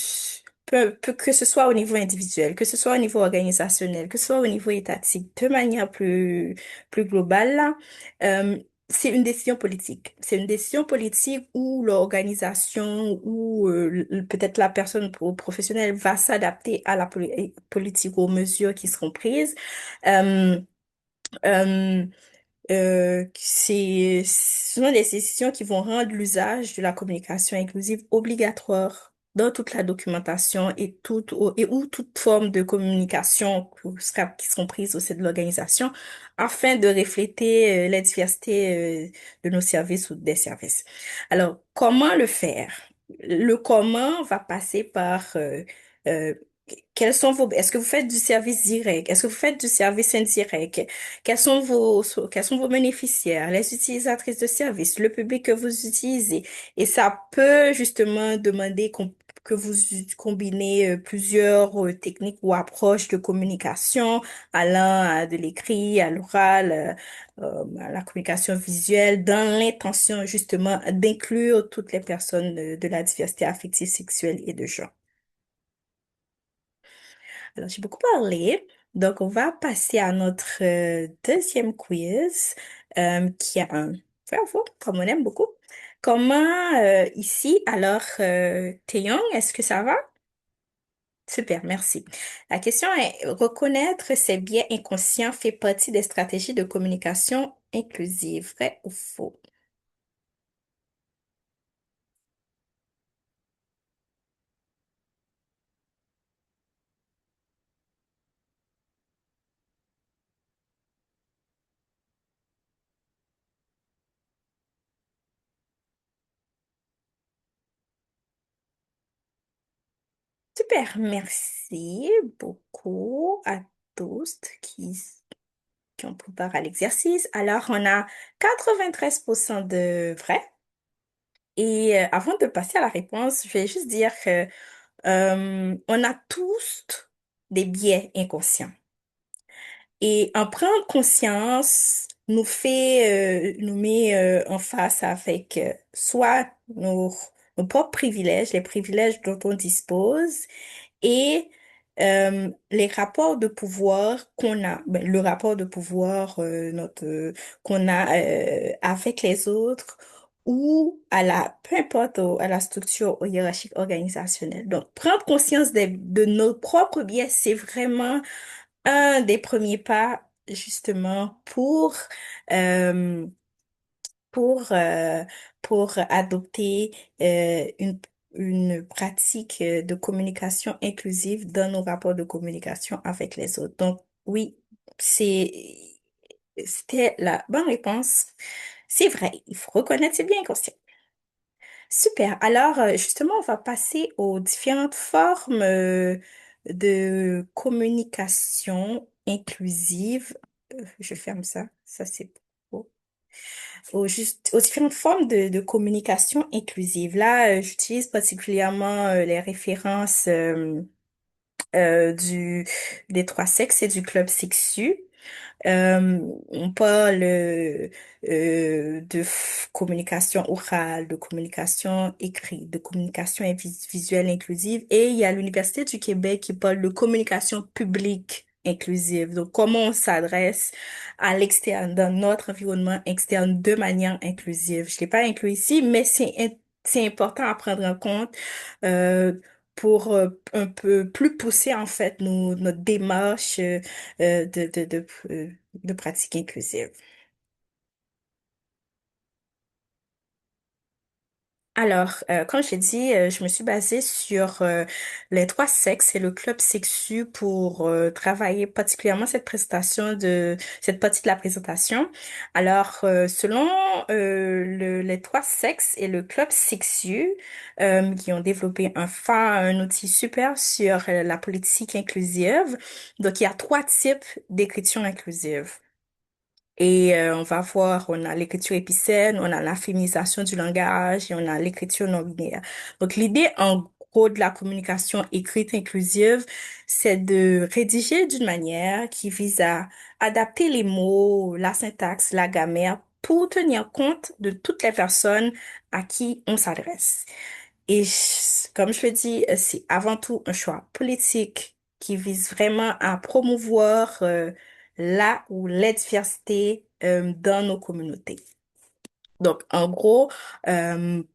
[SPEAKER 3] ce soit au niveau individuel, que ce soit au niveau organisationnel, que ce soit au niveau étatique, de manière plus globale, là, euh, c'est une décision politique. C'est une décision politique où l'organisation ou peut-être la personne professionnelle va s'adapter à la politique, aux mesures qui seront prises. Euh, euh, ce sont des décisions qui vont rendre l'usage de la communication inclusive obligatoire dans toute la documentation et ou toute forme de communication qui seront prises au sein de l'organisation afin de refléter la diversité de nos services ou des services. Alors, comment le faire? Le comment va passer par euh, est-ce que vous faites du service direct? Est-ce que vous faites du service indirect? Quels sont vos bénéficiaires, les utilisatrices de services, le public que vous utilisez? Et ça peut justement demander que vous combinez plusieurs techniques ou approches de communication, allant à de l'écrit, à l'oral, à la communication visuelle, dans l'intention justement d'inclure toutes les personnes de la diversité affective, sexuelle et de genre. Alors, j'ai beaucoup parlé. Donc, on va passer à notre deuxième quiz qui a un bravo, comme on aime beaucoup. Comment ici, alors, Taeyong, est-ce que ça va? Super, merci. La question est, reconnaître ses biais inconscients fait partie des stratégies de communication inclusive, vrai ou faux? Super, merci beaucoup à tous qui ont préparé à l'exercice. Alors, on a 93% de vrai. Et avant de passer à la réponse, je vais juste dire que on a tous des biais inconscients. Et en prendre conscience nous met en face avec soit nos propres privilèges, les privilèges dont on dispose, et les rapports de pouvoir qu'on a, ben, le rapport de pouvoir qu'on a avec les autres ou peu importe à la structure hiérarchique organisationnelle. Donc, prendre conscience de nos propres biais, c'est vraiment un des premiers pas justement euh, pour, euh, pour adopter une pratique de communication inclusive dans nos rapports de communication avec les autres. Donc, oui, c'était la bonne réponse. C'est vrai, il faut reconnaître, c'est bien inconscient. Super. Alors, justement, on va passer aux différentes formes de communication inclusive. Je ferme ça. Ça, c'est beau. Aux différentes formes de communication inclusive. Là, j'utilise particulièrement les références des trois sexes et du club sexu. On parle communication orale, de communication écrite, de communication visuelle inclusive. Et il y a l'Université du Québec qui parle de communication publique inclusive. Donc, comment on s'adresse à l'externe, dans notre environnement externe de manière inclusive. Je ne l'ai pas inclus ici, mais c'est important à prendre en compte. Pour un peu plus pousser en fait notre démarche de pratique inclusive. Alors, comme j'ai dit, je me suis basée sur les trois sexes et le club sexu pour travailler particulièrement cette partie de la présentation. Alors, selon les trois sexes et le club sexu, qui ont développé un outil super sur la politique inclusive. Donc, il y a trois types d'écriture inclusive. Et on va voir, on a l'écriture épicène, on a la féminisation du langage et on a l'écriture non binaire. Donc l'idée en gros de la communication écrite inclusive, c'est de rédiger d'une manière qui vise à adapter les mots, la syntaxe, la grammaire pour tenir compte de toutes les personnes à qui on s'adresse. Et comme je le dis, c'est avant tout un choix politique qui vise vraiment à promouvoir la ou les diversités dans nos communautés. Donc, en gros,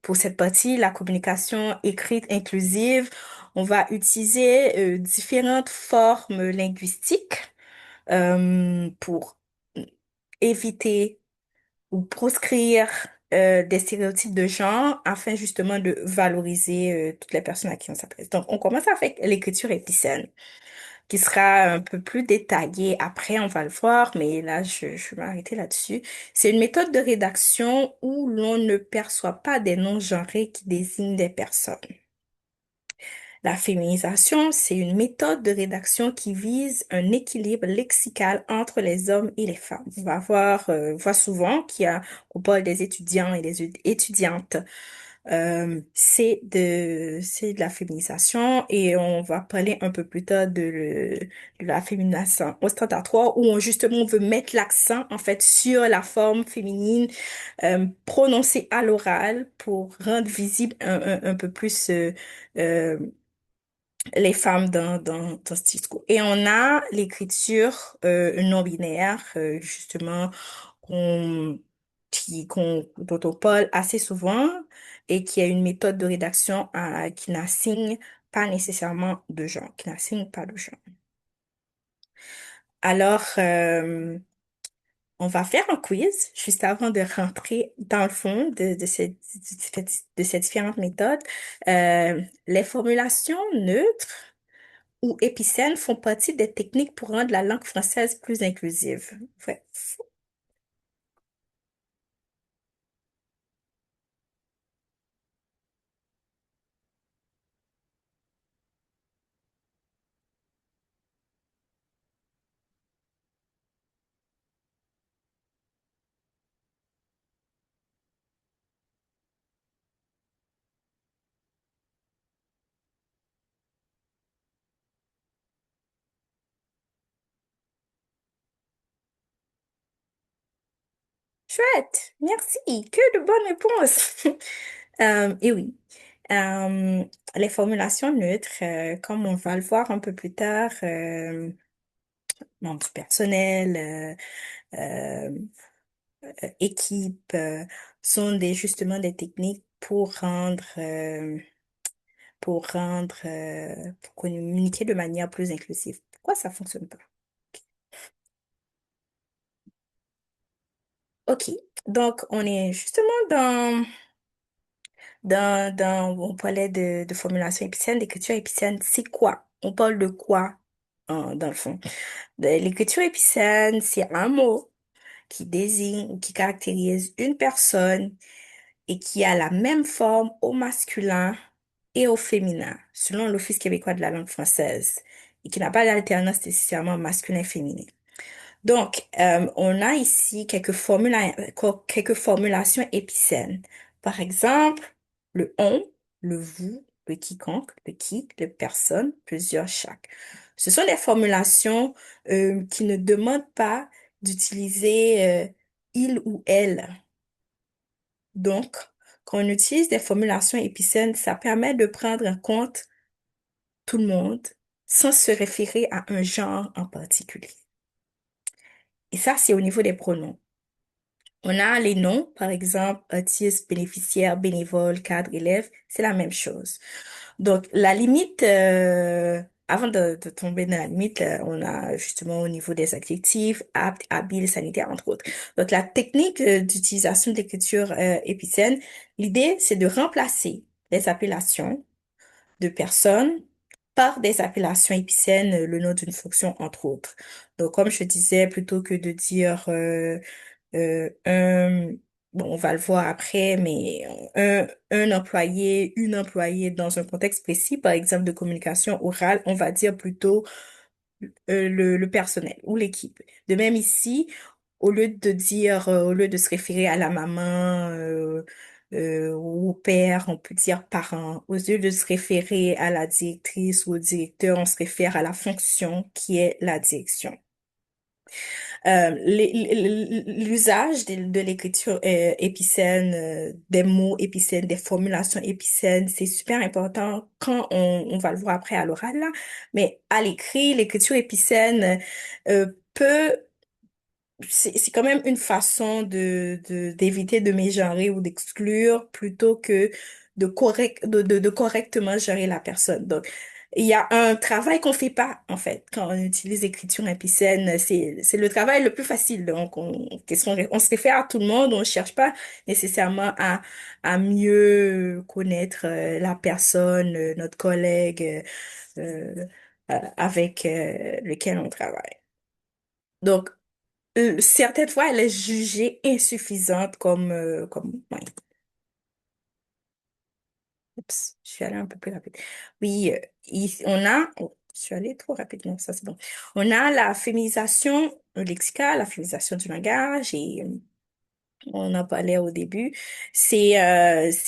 [SPEAKER 3] pour cette partie, la communication écrite inclusive, on va utiliser différentes formes linguistiques pour éviter ou proscrire des stéréotypes de genre afin justement de valoriser toutes les personnes à qui on s'adresse. Donc, on commence avec l'écriture épicène, qui sera un peu plus détaillée. Après, on va le voir, mais là, je vais m'arrêter là-dessus. C'est une méthode de rédaction où l'on ne perçoit pas des noms genrés qui désignent des personnes. La féminisation, c'est une méthode de rédaction qui vise un équilibre lexical entre les hommes et les femmes. On voit souvent qu'on parle des étudiants et des étudiantes. C'est de la féminisation et on va parler un peu plus tard de la féminisation ostentatoire où justement on veut mettre l'accent en fait sur la forme féminine prononcée à l'oral pour rendre visible un peu plus euh, les femmes dans ce discours. Et on a l'écriture non binaire, justement, qu'on, dont on parle assez souvent et qui a une méthode de rédaction qui n'assigne pas nécessairement de genre, qui n'assigne pas de genre. Alors, on va faire un quiz juste avant de rentrer dans le fond de ces différentes méthodes. Les formulations neutres ou épicènes font partie des techniques pour rendre la langue française plus inclusive. Ouais. Chouette, merci, que de bonnes réponses. Et oui, euh, les formulations neutres, comme on va le voir un peu plus tard, membre du personnel, euh, équipe, sont justement des techniques pour communiquer de manière plus inclusive. Pourquoi ça fonctionne pas? OK. Donc, on est justement on parlait de formulation épicène, d'écriture épicène. C'est quoi? On parle de quoi, dans le fond? L'écriture épicène, c'est un mot qui désigne ou qui caractérise une personne et qui a la même forme au masculin et au féminin, selon l'Office québécois de la langue française, et qui n'a pas d'alternance nécessairement masculin-féminin. Donc, on a ici quelques formulations épicènes. Par exemple, le on, le vous, le quiconque, le qui, le personne, plusieurs, chaque. Ce sont des formulations qui ne demandent pas d'utiliser il ou elle. Donc, quand on utilise des formulations épicènes, ça permet de prendre en compte tout le monde sans se référer à un genre en particulier. Et ça, c'est au niveau des pronoms. On a les noms, par exemple, autiste, bénéficiaire, bénévole, cadre, élève, c'est la même chose. Donc, la limite, avant de tomber dans la limite, on a justement au niveau des adjectifs, apte, habile, sanitaire, entre autres. Donc, la technique d'utilisation de l'écriture épicène, l'idée, c'est de remplacer les appellations de personnes par des appellations épicènes, le nom d'une fonction, entre autres. Donc, comme je disais, plutôt que de dire un, bon, on va le voir après, mais un employé, une employée dans un contexte précis, par exemple de communication orale, on va dire plutôt le personnel ou l'équipe. De même ici, au lieu de se référer à la maman ou au père, on peut dire parent. Au lieu de se référer à la directrice ou au directeur, on se réfère à la fonction qui est la direction. L'usage de l'écriture épicène, des mots épicènes, des formulations épicènes, c'est super important quand on va le voir après à l'oral, là. Mais à l'écrit, l'écriture épicène peut c'est quand même une façon d'éviter de mégenrer ou d'exclure plutôt que de correctement gérer la personne. Donc, il y a un travail qu'on fait pas, en fait, quand on utilise l'écriture épicène. C'est le travail le plus facile. Donc, on se réfère à tout le monde. On cherche pas nécessairement à mieux connaître la personne, notre collègue, avec lequel on travaille. Donc, certaines fois, elle est jugée insuffisante ouais. Oups, je suis allée un peu plus rapide. Oui, je suis allée trop rapidement, ça c'est bon. On a la féminisation lexicale, la féminisation du langage et on en parlait au début. C'est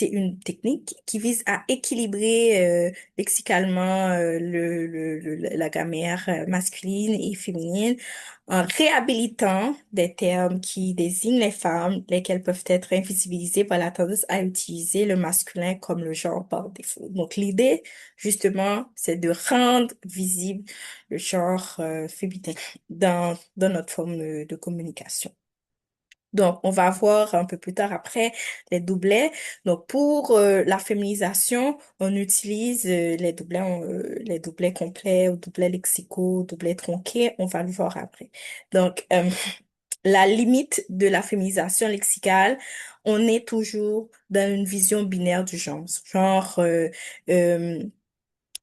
[SPEAKER 3] une technique qui vise à équilibrer lexicalement la grammaire masculine et féminine en réhabilitant des termes qui désignent les femmes, lesquelles peuvent être invisibilisées par la tendance à utiliser le masculin comme le genre par défaut. Donc l'idée, justement, c'est de rendre visible le genre féminin dans notre forme de communication. Donc, on va voir un peu plus tard après les doublets. Donc, pour la féminisation, on utilise les doublets complets ou doublets lexicaux, doublets tronqués. On va le voir après. Donc, la limite de la féminisation lexicale, on est toujours dans une vision binaire du genre. Genre, euh,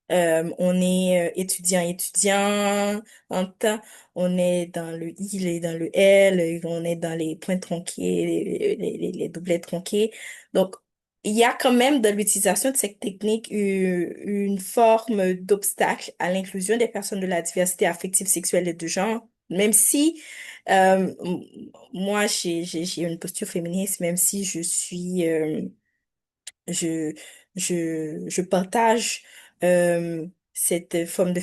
[SPEAKER 3] on est étudiant en temps, on est dans le il et dans le elle, et on est dans les points tronqués, les doublets tronqués. Donc, il y a quand même dans l'utilisation de cette technique une forme d'obstacle à l'inclusion des personnes de la diversité affective, sexuelle et de genre, même si moi j'ai une posture féministe, même si je, je partage cette forme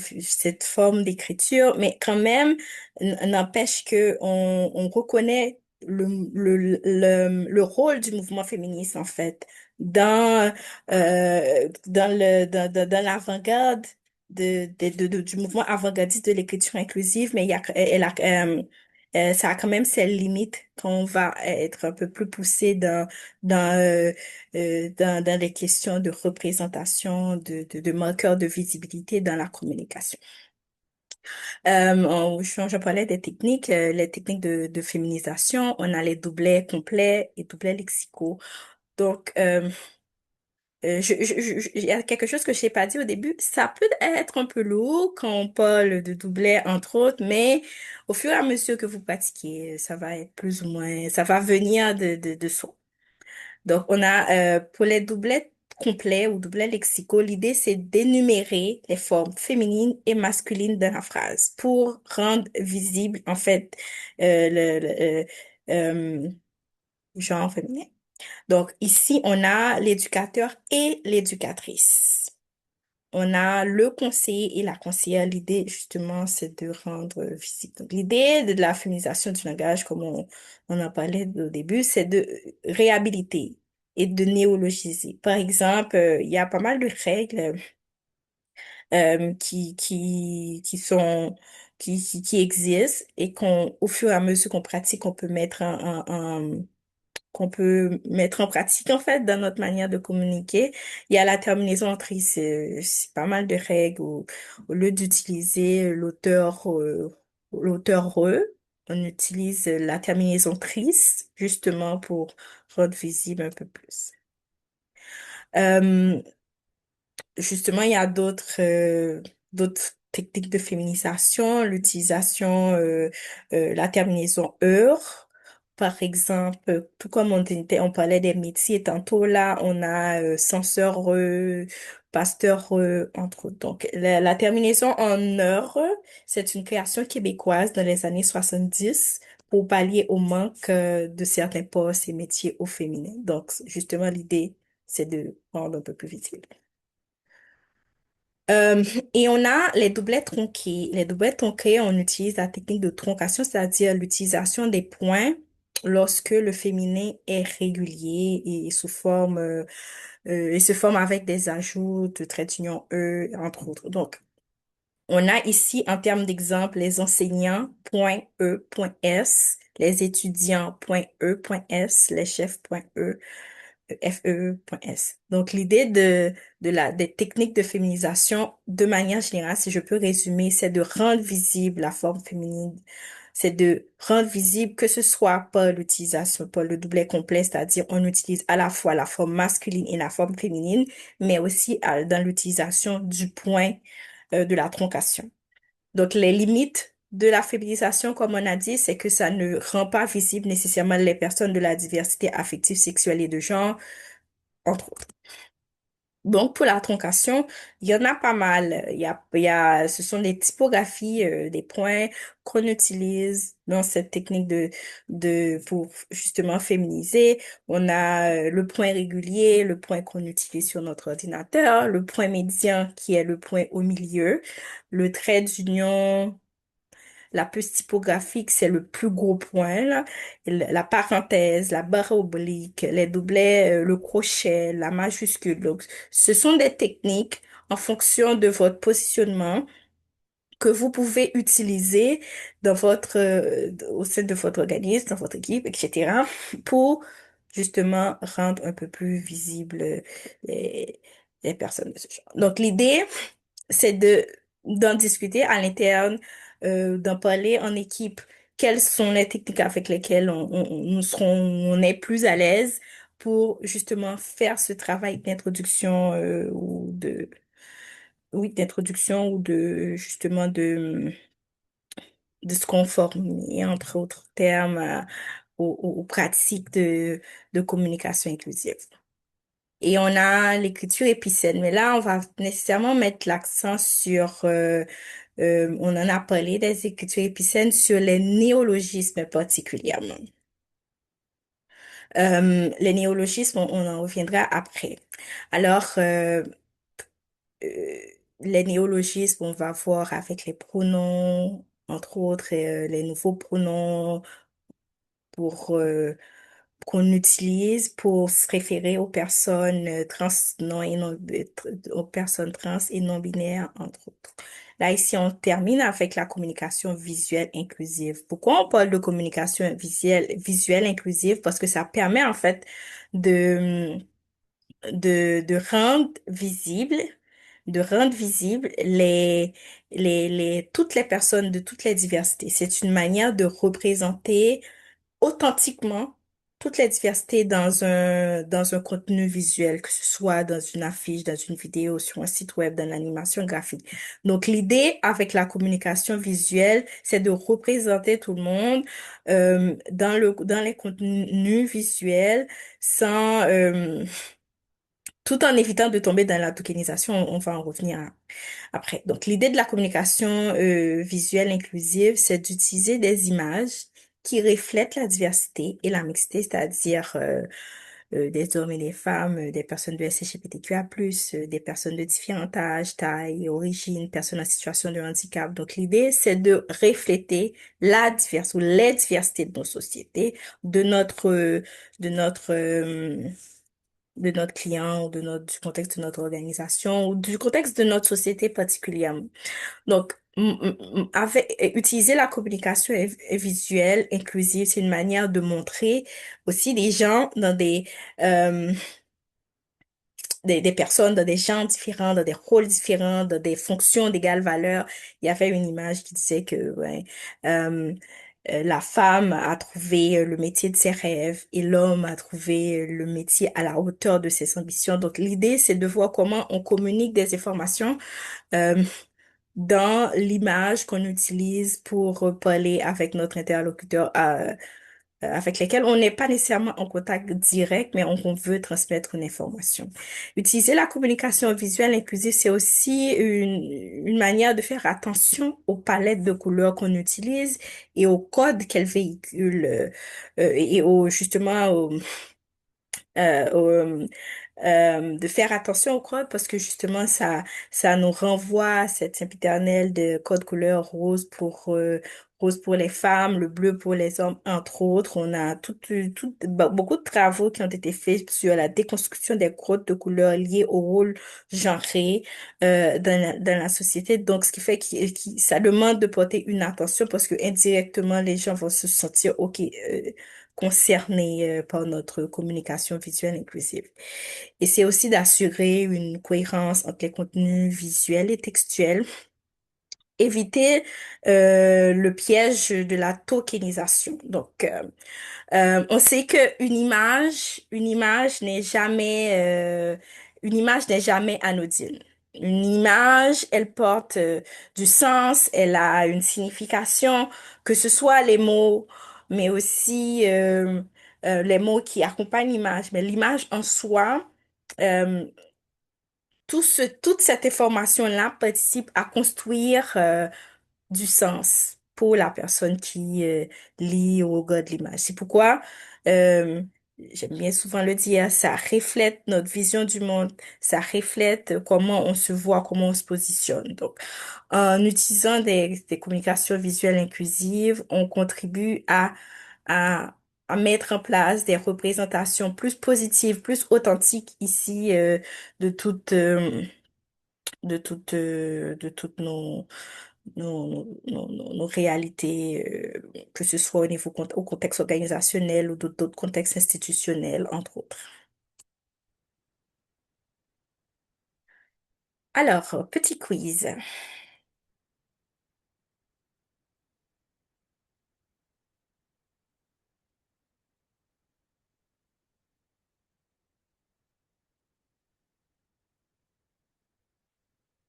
[SPEAKER 3] d'écriture, mais quand même, n'empêche que on reconnaît le rôle du mouvement féministe, en fait, dans l'avant-garde du mouvement avant-gardiste de l'écriture inclusive, mais il y a, ça a quand même ses limites quand on va être un peu plus poussé dans dans les questions de représentation, de marqueurs de visibilité dans la communication. Je parlais des techniques, les techniques de féminisation. On a les doublets complets et doublets lexicaux. Donc, il y a quelque chose que je n'ai pas dit au début. Ça peut être un peu lourd quand on parle de doublets, entre autres, mais au fur et à mesure que vous pratiquez, ça va être plus ou moins, ça va venir de soi. Donc, on a pour les doublets complets ou doublets lexicaux, l'idée, c'est d'énumérer les formes féminines et masculines de la phrase pour rendre visible, en fait, le genre féminin. Donc, ici, on a l'éducateur et l'éducatrice. On a le conseiller et la conseillère. L'idée, justement, c'est de rendre visible. Donc, l'idée de la féminisation du langage, comme on en parlait au début, c'est de réhabiliter et de néologiser. Par exemple, il y a pas mal de règles qui existent et au fur et à mesure qu'on pratique, on peut mettre qu'on peut mettre en pratique, en fait, dans notre manière de communiquer. Il y a la terminaison en tri, c'est pas mal de règles au lieu d'utiliser l'auteur on utilise la terminaison tris, justement pour rendre visible un peu plus. Euh, Justement, il y a d'autres techniques de féminisation, l'utilisation, la terminaison heure. Par exemple, tout comme on parlait des métiers, tantôt là, on a censeur, pasteur, entre autres. Donc, la terminaison en heure, c'est une création québécoise dans les années 70 pour pallier au manque de certains postes et métiers au féminin. Donc, justement, l'idée, c'est de rendre un peu plus visible. Euh, et on a les doublets tronqués. Les doublets tronqués, on utilise la technique de troncation, c'est-à-dire l'utilisation des points lorsque le féminin est régulier et et se forme avec des ajouts de traits d'union E, entre autres. Donc, on a ici, en termes d'exemple, les enseignants, point E, point S, les étudiants, point E, point S, les chefs, point E, FE.S. Donc, l'idée des techniques de féminisation, de manière générale, si je peux résumer, c'est de rendre visible la forme féminine. C'est de rendre visible que ce soit par l'utilisation, par le doublet complet, c'est-à-dire on utilise à la fois la forme masculine et la forme féminine, mais aussi dans l'utilisation du point, de la troncation. Donc, les limites de la féminisation, comme on a dit, c'est que ça ne rend pas visible nécessairement les personnes de la diversité affective, sexuelle et de genre, entre autres. Donc, pour la troncation, il y en a pas mal. Ce sont des typographies, des points qu'on utilise dans cette technique pour justement féminiser. On a le point régulier, le point qu'on utilise sur notre ordinateur, le point médian qui est le point au milieu, le trait d'union. La puce typographique, c'est le plus gros point, là. La parenthèse, la barre oblique, les doublets, le crochet, la majuscule. Donc, ce sont des techniques en fonction de votre positionnement que vous pouvez utiliser au sein de votre organisme, dans votre équipe, etc., pour justement rendre un peu plus visible les, les personnes de ce genre. Donc, l'idée, c'est d'en discuter à l'interne, d'en parler en équipe. Quelles sont les techniques avec lesquelles on est plus à l'aise pour justement faire ce travail d'introduction oui, d'introduction ou justement de se conformer, entre autres termes, aux pratiques de communication inclusive. Et on a l'écriture épicène, mais là, on va nécessairement mettre l'accent on en a parlé des écritures épicènes sur les néologismes particulièrement. Les néologismes, on en reviendra après. Alors, euh, les néologismes, on va voir avec les pronoms, entre autres, les nouveaux pronoms pour qu'on utilise pour se référer aux personnes trans non et non aux personnes trans et non binaires, entre autres. Là, ici, on termine avec la communication visuelle inclusive. Pourquoi on parle de communication visuelle inclusive? Parce que ça permet, en fait, de rendre visible de rendre visibles toutes les personnes de toutes les diversités. C'est une manière de représenter authentiquement toute la diversité dans un contenu visuel, que ce soit dans une affiche, dans une vidéo, sur un site web, dans l'animation graphique. Donc, l'idée avec la communication visuelle, c'est de représenter tout le monde dans les contenus visuels sans, tout en évitant de tomber dans la tokenisation. On va en revenir après. Donc, l'idée de la communication visuelle inclusive, c'est d'utiliser des images qui reflètent la diversité et la mixité, c'est-à-dire des hommes et des femmes, des personnes de SHLGBTQIA+, des personnes de différents âges, tailles, origines, personnes en situation de handicap. Donc, l'idée, c'est de refléter la diversité ou les diversités de nos sociétés, de notre client, ou du contexte de notre organisation, ou du contexte de notre société particulièrement. Donc, utiliser la communication visuelle inclusive, c'est une manière de montrer aussi des gens euh, des personnes dans des genres différents, dans des rôles différents, dans des fonctions d'égale valeur. Il y avait une image qui disait que ouais, euh, la femme a trouvé le métier de ses rêves et l'homme a trouvé le métier à la hauteur de ses ambitions. Donc, l'idée, c'est de voir comment on communique des informations euh, dans l'image qu'on utilise pour parler avec notre interlocuteur, avec lesquels on n'est pas nécessairement en contact direct, mais on veut transmettre une information. Utiliser la communication visuelle inclusive, c'est aussi une manière de faire attention aux palettes de couleurs qu'on utilise et aux codes qu'elles véhiculent, et justement de faire attention au code parce que justement ça nous renvoie à cette sempiternelle de code couleur rose pour les femmes, le bleu pour les hommes, entre autres. On a beaucoup de travaux qui ont été faits sur la déconstruction des codes de couleurs liés au rôle genré dans la société. Donc, ce qui fait que ça demande de porter une attention parce que indirectement, les gens vont se sentir, OK, concernés par notre communication visuelle inclusive. Et c'est aussi d'assurer une cohérence entre les contenus visuels et textuels. Éviter le piège de la tokenisation. Donc, on sait que une image n'est jamais anodine. Une image, elle porte du sens, elle a une signification, que ce soit les mots, mais aussi les mots qui accompagnent l'image. Mais l'image en soi, euh, toute cette information-là participe à construire du sens pour la personne qui lit ou regarde l'image. C'est pourquoi, euh, j'aime bien souvent le dire, ça reflète notre vision du monde, ça reflète comment on se voit, comment on se positionne. Donc, en utilisant des communications visuelles inclusives, on contribue à, à mettre en place des représentations plus positives, plus authentiques ici de toutes, de toutes nos réalités, que ce soit au contexte organisationnel ou d'autres contextes institutionnels, entre autres. Alors, petit quiz.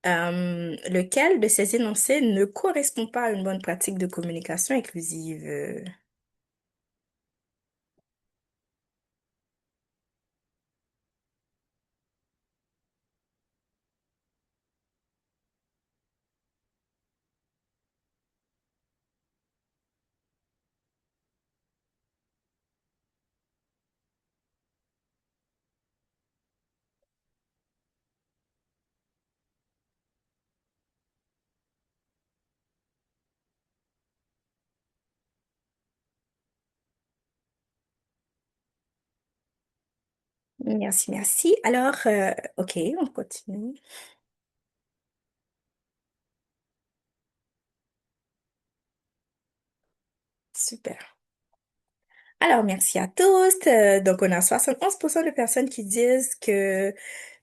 [SPEAKER 3] Lequel de ces énoncés ne correspond pas à une bonne pratique de communication inclusive? Merci, merci. Alors, OK, on continue. Super. Alors, merci à tous. Donc, on a 71% de personnes qui disent que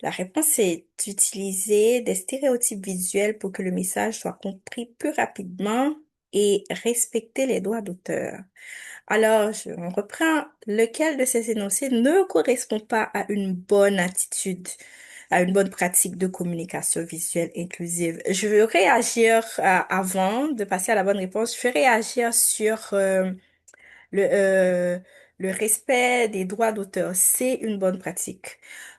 [SPEAKER 3] la réponse est d'utiliser des stéréotypes visuels pour que le message soit compris plus rapidement et respecter les droits d'auteur. Alors, on reprend. Lequel de ces énoncés ne correspond pas à une bonne attitude, à une bonne pratique de communication visuelle inclusive? Je veux réagir avant de passer à la bonne réponse. Je veux réagir sur le, euh, le respect des droits d'auteur. C'est une bonne pratique.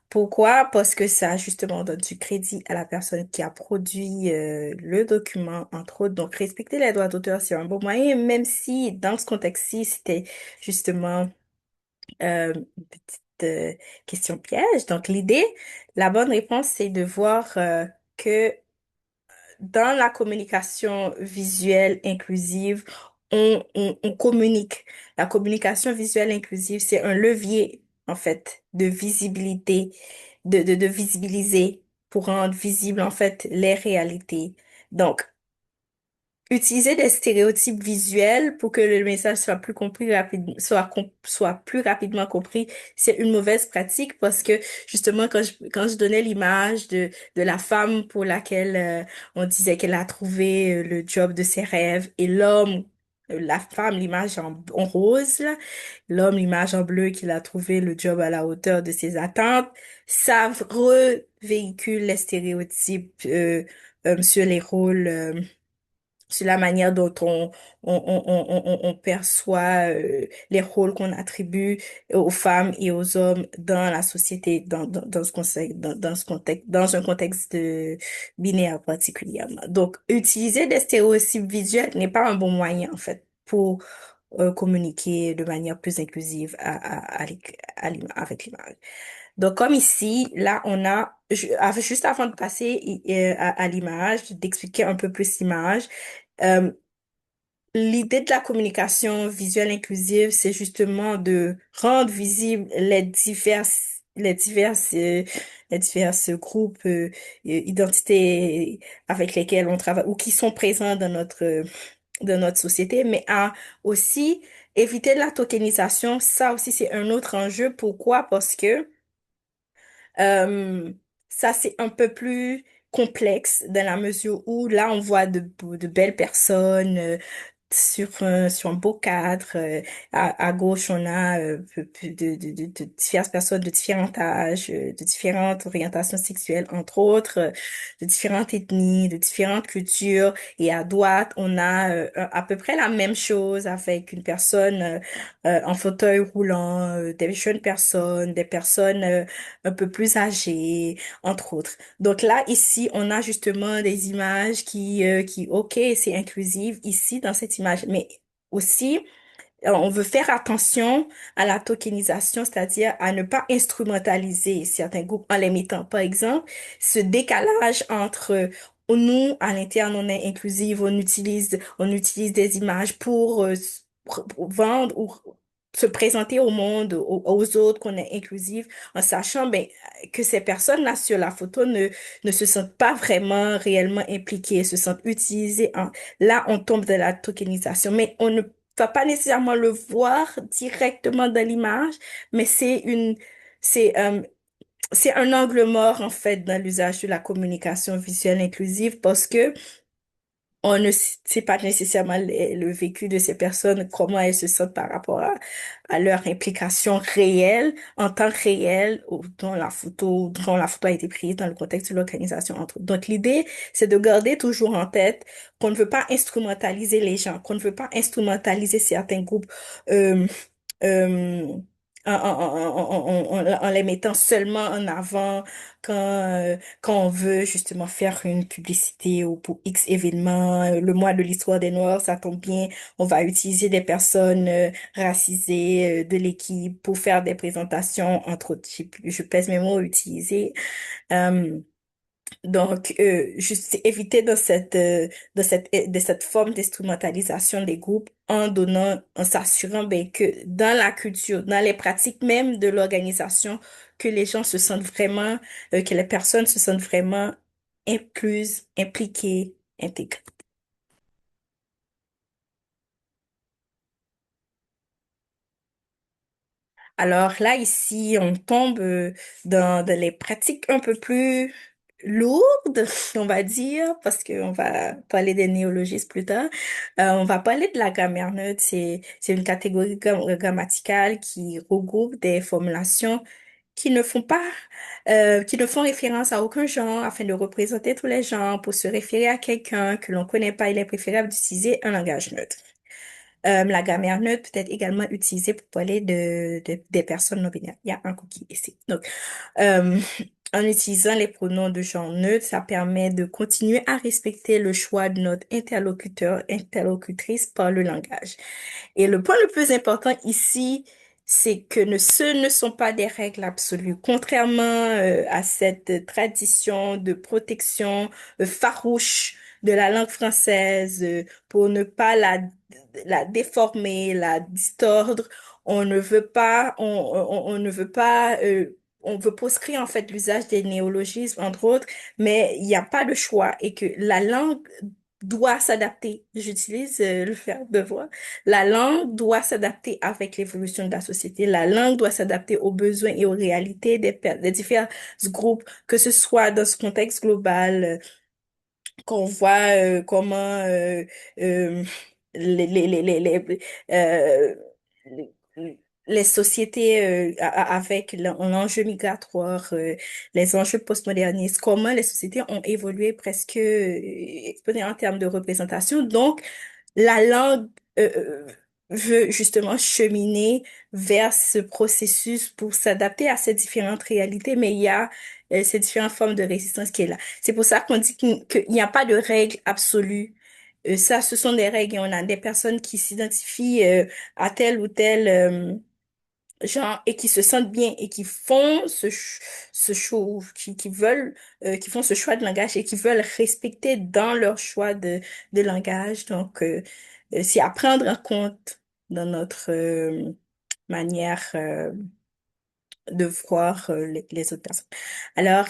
[SPEAKER 3] Pourquoi? Parce que ça, justement, donne du crédit à la personne qui a produit le document, entre autres. Donc, respecter les droits d'auteur, c'est un bon moyen, même si, dans ce contexte-ci, c'était justement une petite question piège. Donc, la bonne réponse, c'est de voir que dans la communication visuelle inclusive, on communique. La communication visuelle inclusive, c'est un levier, en fait, de visibilité, de visibiliser pour rendre visible, en fait, les réalités. Donc, utiliser des stéréotypes visuels pour que le message soit plus compris rapidement, soit plus rapidement compris, c'est une mauvaise pratique parce que justement quand je donnais l'image de la femme pour laquelle on disait qu'elle a trouvé le job de ses rêves et l'homme, la femme, l'image en rose, là, l'homme, l'image en bleu qu'il a trouvé le job à la hauteur de ses attentes, ça revéhicule les stéréotypes sur les rôles. Sur la manière dont on perçoit les rôles qu'on attribue aux femmes et aux hommes dans la société, dans ce contexte, dans ce contexte, dans un contexte de binaire particulièrement. Donc, utiliser des stéréotypes visuels n'est pas un bon moyen, en fait, pour communiquer de manière plus inclusive avec l'image. Donc, comme ici, là, on a, juste avant de passer à l'image, d'expliquer un peu plus l'image, euh, l'idée de la communication visuelle inclusive, c'est justement de rendre visibles les diverses groupes, identités avec lesquels on travaille ou qui sont présents dans notre société, mais à aussi éviter la tokenisation. Ça aussi, c'est un autre enjeu. Pourquoi? Parce que euh, ça, c'est un peu plus complexe dans la mesure où là, on voit de belles personnes sur un beau cadre. À gauche, on a de diverses personnes de différents âges, de différentes orientations sexuelles, entre autres, de différentes ethnies, de différentes cultures. Et à droite, on a à peu près la même chose avec une personne en fauteuil roulant, des jeunes personnes, des personnes un peu plus âgées, entre autres. Donc là, ici, on a justement des images ok, c'est inclusif ici dans cette image, mais aussi, on veut faire attention à la tokenisation, c'est-à-dire à ne pas instrumentaliser certains groupes en les mettant, par exemple, ce décalage entre nous, à l'interne, on est inclusive, on utilise des images pour, pour vendre ou se présenter au monde, aux autres qu'on est inclusive, en sachant ben, que ces personnes-là sur la photo ne se sentent pas vraiment réellement impliquées, se sentent utilisées. Là, on tombe dans la tokenisation, mais on ne va pas nécessairement le voir directement dans l'image, mais c'est, c'est un angle mort, en fait, dans l'usage de la communication visuelle inclusive parce que on ne sait pas nécessairement le vécu de ces personnes, comment elles se sentent par rapport à leur implication réelle, en temps réel, dont la photo a été prise dans le contexte de l'organisation entre eux. Donc, l'idée, c'est de garder toujours en tête qu'on ne veut pas instrumentaliser les gens, qu'on ne veut pas instrumentaliser certains groupes, euh, euh, en les mettant seulement en avant quand on veut justement faire une publicité ou pour X événement, le mois de l'histoire des Noirs, ça tombe bien, on va utiliser des personnes racisées de l'équipe pour faire des présentations, entre autres, je pèse mes mots, utiliser. Euh, donc, juste éviter de cette forme d'instrumentalisation des groupes en donnant, en s'assurant ben, que dans la culture, dans les pratiques même de l'organisation, que les gens se sentent vraiment, que les personnes se sentent vraiment incluses, impliquées, intégrées. Alors là, ici, on tombe dans les pratiques un peu plus lourdes, on va dire, parce qu'on va parler des néologismes plus tard. On va parler de la grammaire neutre. C'est une catégorie grammaticale qui regroupe des formulations qui ne font pas, qui ne font référence à aucun genre afin de représenter tous les genres. Pour se référer à quelqu'un que l'on connaît pas, il est préférable d'utiliser un langage neutre. La grammaire neutre peut être également utilisée pour parler des personnes non binaires. Il y a un cookie ici. Donc, euh, en utilisant les pronoms de genre neutre, ça permet de continuer à respecter le choix de notre interlocuteur, interlocutrice par le langage. Et le point le plus important ici, c'est que ce ne sont pas des règles absolues. Contrairement à cette tradition de protection farouche de la langue française pour ne pas la déformer, la distordre, on ne veut pas, on ne veut pas, on veut proscrire en fait l'usage des néologismes, entre autres, mais il n'y a pas de choix et que la langue doit s'adapter. J'utilise le verbe devoir. La langue doit s'adapter avec l'évolution de la société. La langue doit s'adapter aux besoins et aux réalités des différents groupes, que ce soit dans ce contexte global, qu'on voit comment euh, les, les, les, les, les, euh, les- les sociétés avec l'enjeu migratoire, les enjeux postmodernistes, comment les sociétés ont évolué presque exponentiellement en termes de représentation. Donc, la langue veut justement cheminer vers ce processus pour s'adapter à ces différentes réalités, mais il y a ces différentes formes de résistance qui est là. C'est pour ça qu'on dit qu'il n'y a pas de règle absolue. Ça, ce sont des règles et on a des personnes qui s'identifient à tel ou tel genre et qui se sentent bien et qui font ce choix, qui veulent, qui font ce choix de langage et qui veulent respecter dans leur choix de langage. Donc, c'est à prendre en compte dans notre manière de voir les autres personnes. Alors,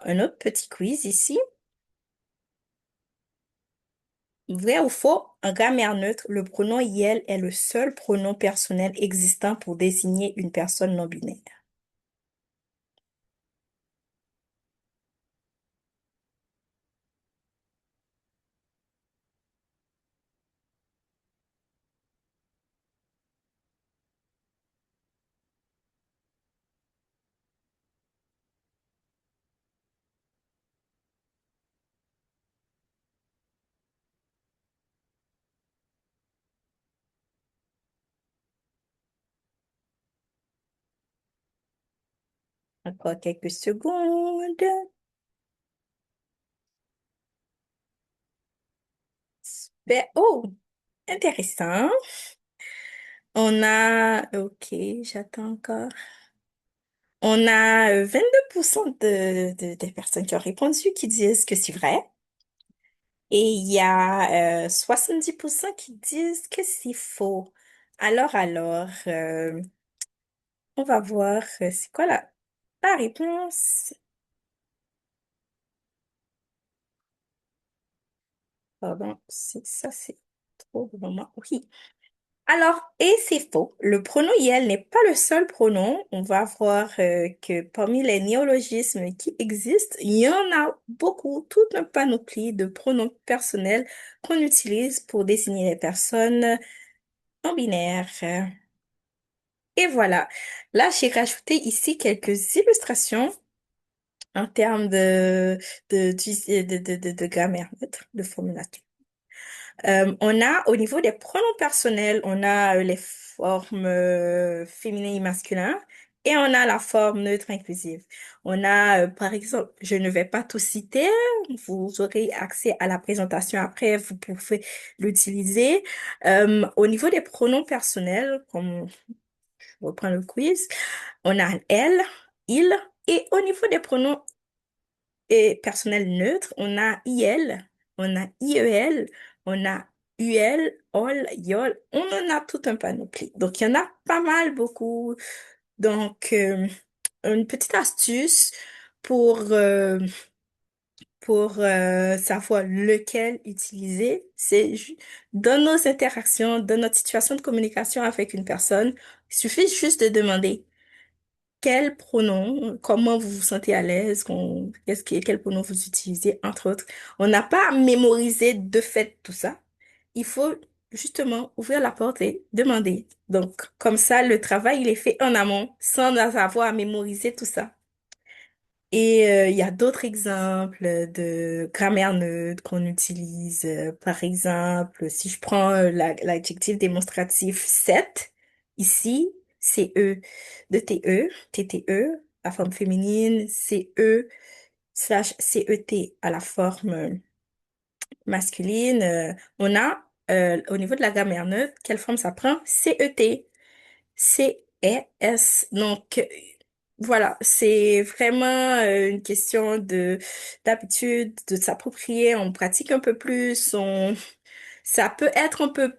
[SPEAKER 3] un autre petit quiz ici. Vrai ou faux, en grammaire neutre, le pronom iel est le seul pronom personnel existant pour désigner une personne non binaire. Encore quelques secondes. Oh, intéressant. On a, ok, j'attends encore. On a 22% des personnes qui ont répondu qui disent que c'est vrai. Et il y a 70% qui disent que c'est faux. Alors, on va voir c'est quoi la réponse. Pardon, c'est trop pour moi. Oui. Alors, et c'est faux. Le pronom iel n'est pas le seul pronom. On va voir que parmi les néologismes qui existent, il y en a beaucoup, toute un panoplie de pronoms personnels qu'on utilise pour désigner les personnes non binaires. Et voilà. Là, j'ai rajouté ici quelques illustrations en termes de grammaire neutre, de formulation. On a au niveau des pronoms personnels, on a les formes féminin et masculin et on a la forme neutre inclusive. On a, par exemple, je ne vais pas tout citer, vous aurez accès à la présentation après, vous pouvez l'utiliser. Au niveau des pronoms personnels, comme je reprends le quiz, on a elle, il, et au niveau des pronoms et personnel neutre, on a IL, on a IEL, on a UL, OL, YOL, on en a tout un panoplie. Donc, il y en a pas mal, beaucoup. Donc, une petite astuce pour, pour savoir lequel utiliser. Dans nos interactions, dans notre situation de communication avec une personne, il suffit juste de demander quel pronom, comment vous vous sentez à l'aise, quel pronom vous utilisez, entre autres. On n'a pas à mémoriser de fait tout ça. Il faut justement ouvrir la porte et demander. Donc, comme ça, le travail, il est fait en amont, sans avoir à mémoriser tout ça. Et il y a d'autres exemples de grammaire neutre qu'on utilise. Par exemple, si je prends l'adjectif démonstratif set, ici, c'est E de TE, TTE, la forme féminine, CE slash CET à la forme masculine. On a, au niveau de la grammaire neutre, quelle forme ça prend? CET. CES. Donc, voilà, c'est vraiment une question d'habitude, de s'approprier. On pratique un peu plus. Ça peut être un peu,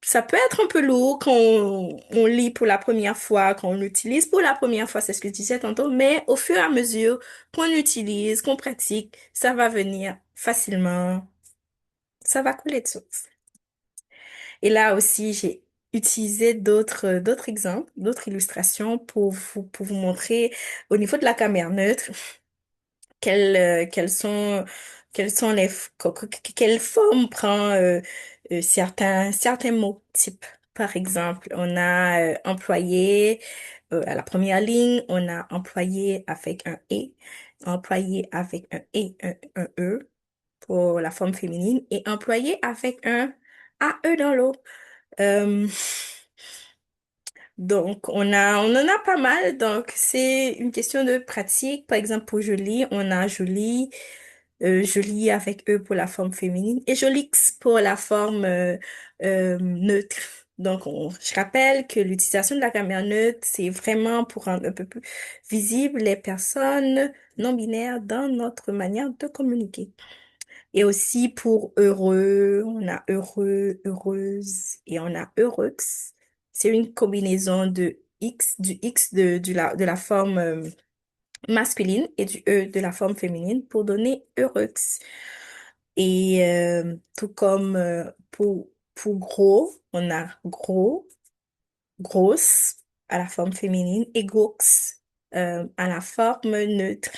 [SPEAKER 3] ça peut être un peu lourd quand on lit pour la première fois, quand on l'utilise pour la première fois, c'est ce que je disais tantôt, mais au fur et à mesure qu'on l'utilise, qu'on pratique, ça va venir facilement. Ça va couler de source. Et là aussi, j'ai utilisé d'autres exemples, d'autres illustrations pour vous montrer au niveau de la caméra neutre quelles, euh, quelles sont, quelles sont quelle forme prend certains mots types. Par exemple, on a employé à la première ligne, on a employé avec un et, employé avec un et, un e pour la forme féminine et employé avec un AE dans l'eau. Euh, donc, on en a pas mal. Donc, c'est une question de pratique. Par exemple, pour joli, on a joli avec E pour la forme féminine et jolix pour la forme neutre. Donc, je rappelle que l'utilisation de la grammaire neutre, c'est vraiment pour rendre un peu plus visible les personnes non binaires dans notre manière de communiquer. Et aussi pour heureux, on a heureux, heureuse et on a heureux. C'est une combinaison du X de la forme masculine et du E de la forme féminine pour donner heureux. Et tout comme pour gros, on a gros, grosse à la forme féminine et gox à la forme neutre.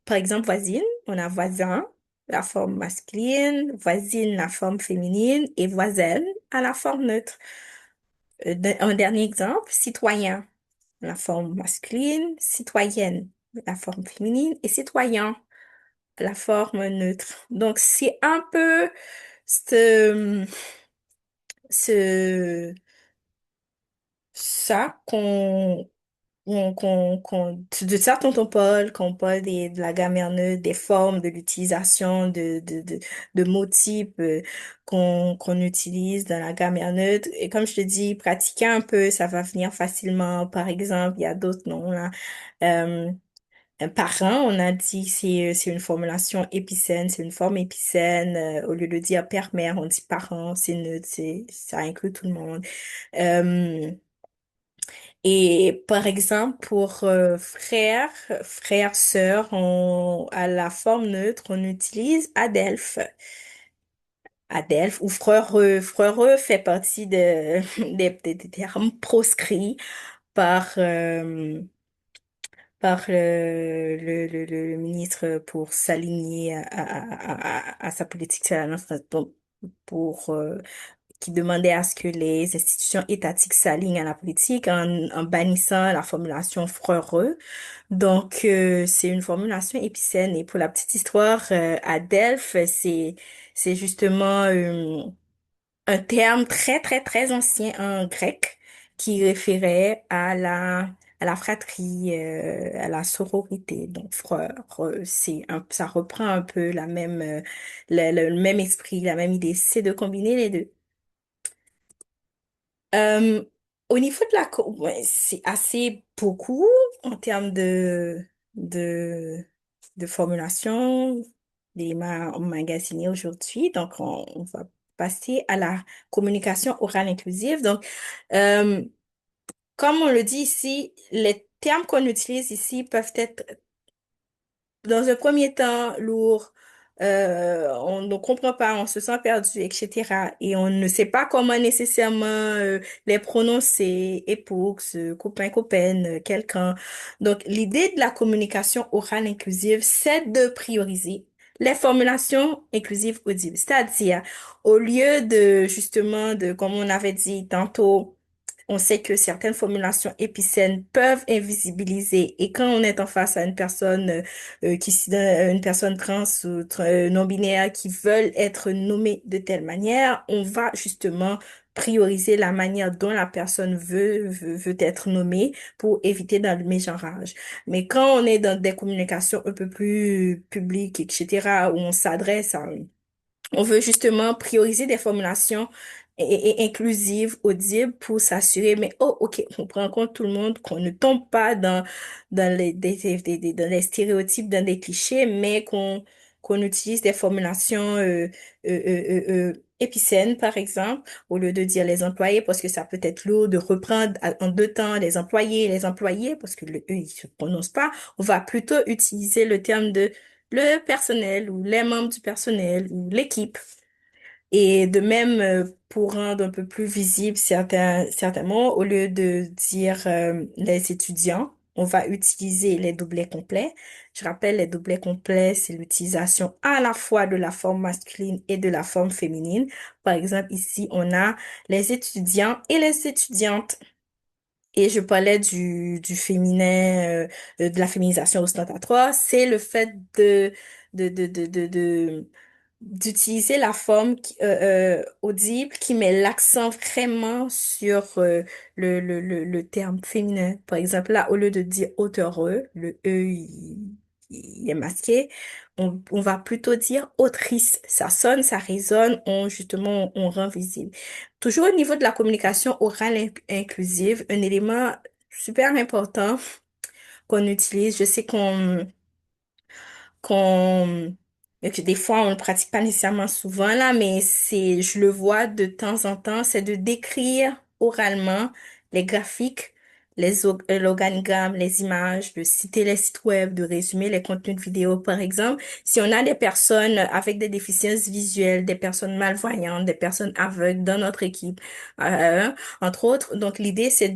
[SPEAKER 3] Par exemple, voisine, on a voisin, la forme masculine, voisine, la forme féminine, et voisine à la forme neutre. Un dernier exemple, citoyen, la forme masculine, citoyenne, la forme féminine, et citoyen, la forme neutre. Donc, c'est un peu ce, ce, ça de ça dont on parle, quand on parle de la grammaire neutre, des formes, de l'utilisation de mots types qu'on utilise dans la grammaire neutre. Et comme je te dis, pratiquer un peu, ça va venir facilement. Par exemple, il y a d'autres noms là. Euh, un parent, on a dit c'est une formulation épicène, c'est une forme épicène. Au lieu de dire père-mère, on dit parent, c'est neutre, ça inclut tout le monde. Euh, et par exemple, pour sœur, à la forme neutre, on utilise adelphes. Adelphes ou freureux. Freureux fait partie des termes proscrits par, par le ministre pour s'aligner à sa politique donc, pour qui demandait à ce que les institutions étatiques s'alignent à la politique en bannissant la formulation freureux. Donc, c'est une formulation épicène. Et pour la petite histoire, à Delphes, c'est justement un terme très, très, très ancien en grec qui référait à la fratrie, à la sororité. Donc, frère, ça reprend un peu la même, le même esprit, la même idée. C'est de combiner les deux. Euh, Au niveau de ouais, c'est assez beaucoup en termes de, de formulation d'éléments emmagasinés aujourd'hui. Donc, on va passer à la communication orale inclusive. Donc, euh, comme on le dit ici, les termes qu'on utilise ici peuvent être dans un premier temps, lourd, on ne comprend pas, on se sent perdu, etc. Et on ne sait pas comment nécessairement les prononcer, époux, copain, copaine, quelqu'un. Donc, l'idée de la communication orale inclusive, c'est de prioriser les formulations inclusives audibles. C'est-à-dire, au lieu de, justement, de, comme on avait dit tantôt, on sait que certaines formulations épicènes peuvent invisibiliser. Et quand on est en face à une personne une personne trans ou non-binaire qui veulent être nommée de telle manière, on va justement prioriser la manière dont la personne veut être nommée pour éviter dans le mégenrage. Mais quand on est dans des communications un peu plus publiques, etc., où on s'adresse à on veut justement prioriser des formulations et inclusives, audibles pour s'assurer, mais oh, ok, on prend en compte tout le monde, qu'on ne tombe pas dans dans les stéréotypes, dans des clichés, mais qu'on utilise des formulations épicènes, par exemple, au lieu de dire les employés, parce que ça peut être lourd de reprendre en deux temps les employés, parce que eux, ils se prononcent pas. On va plutôt utiliser le terme de le personnel ou les membres du personnel ou l'équipe. Et de même, pour rendre un peu plus visible certains mots, au lieu de dire les étudiants, on va utiliser les doublets complets. Je rappelle, les doublets complets, c'est l'utilisation à la fois de la forme masculine et de la forme féminine. Par exemple, ici, on a les étudiants et les étudiantes. Et je parlais du féminin, de la féminisation ostentatoire, c'est le fait de d'utiliser la forme audible qui met l'accent vraiment sur le terme féminin. Par exemple, là, au lieu de dire auteureux, le E, il est masqué, on va plutôt dire autrice. Ça sonne, ça résonne, justement, on rend visible. Toujours au niveau de la communication orale inclusive, un élément super important qu'on utilise, je sais qu'on, et que des fois on ne pratique pas nécessairement souvent là, mais je le vois de temps en temps, c'est de décrire oralement les graphiques, l'organigramme, les images, de citer les sites web, de résumer les contenus de vidéos, par exemple. Si on a des personnes avec des déficiences visuelles, des personnes malvoyantes, des personnes aveugles dans notre équipe, euh, entre autres, donc l'idée c'est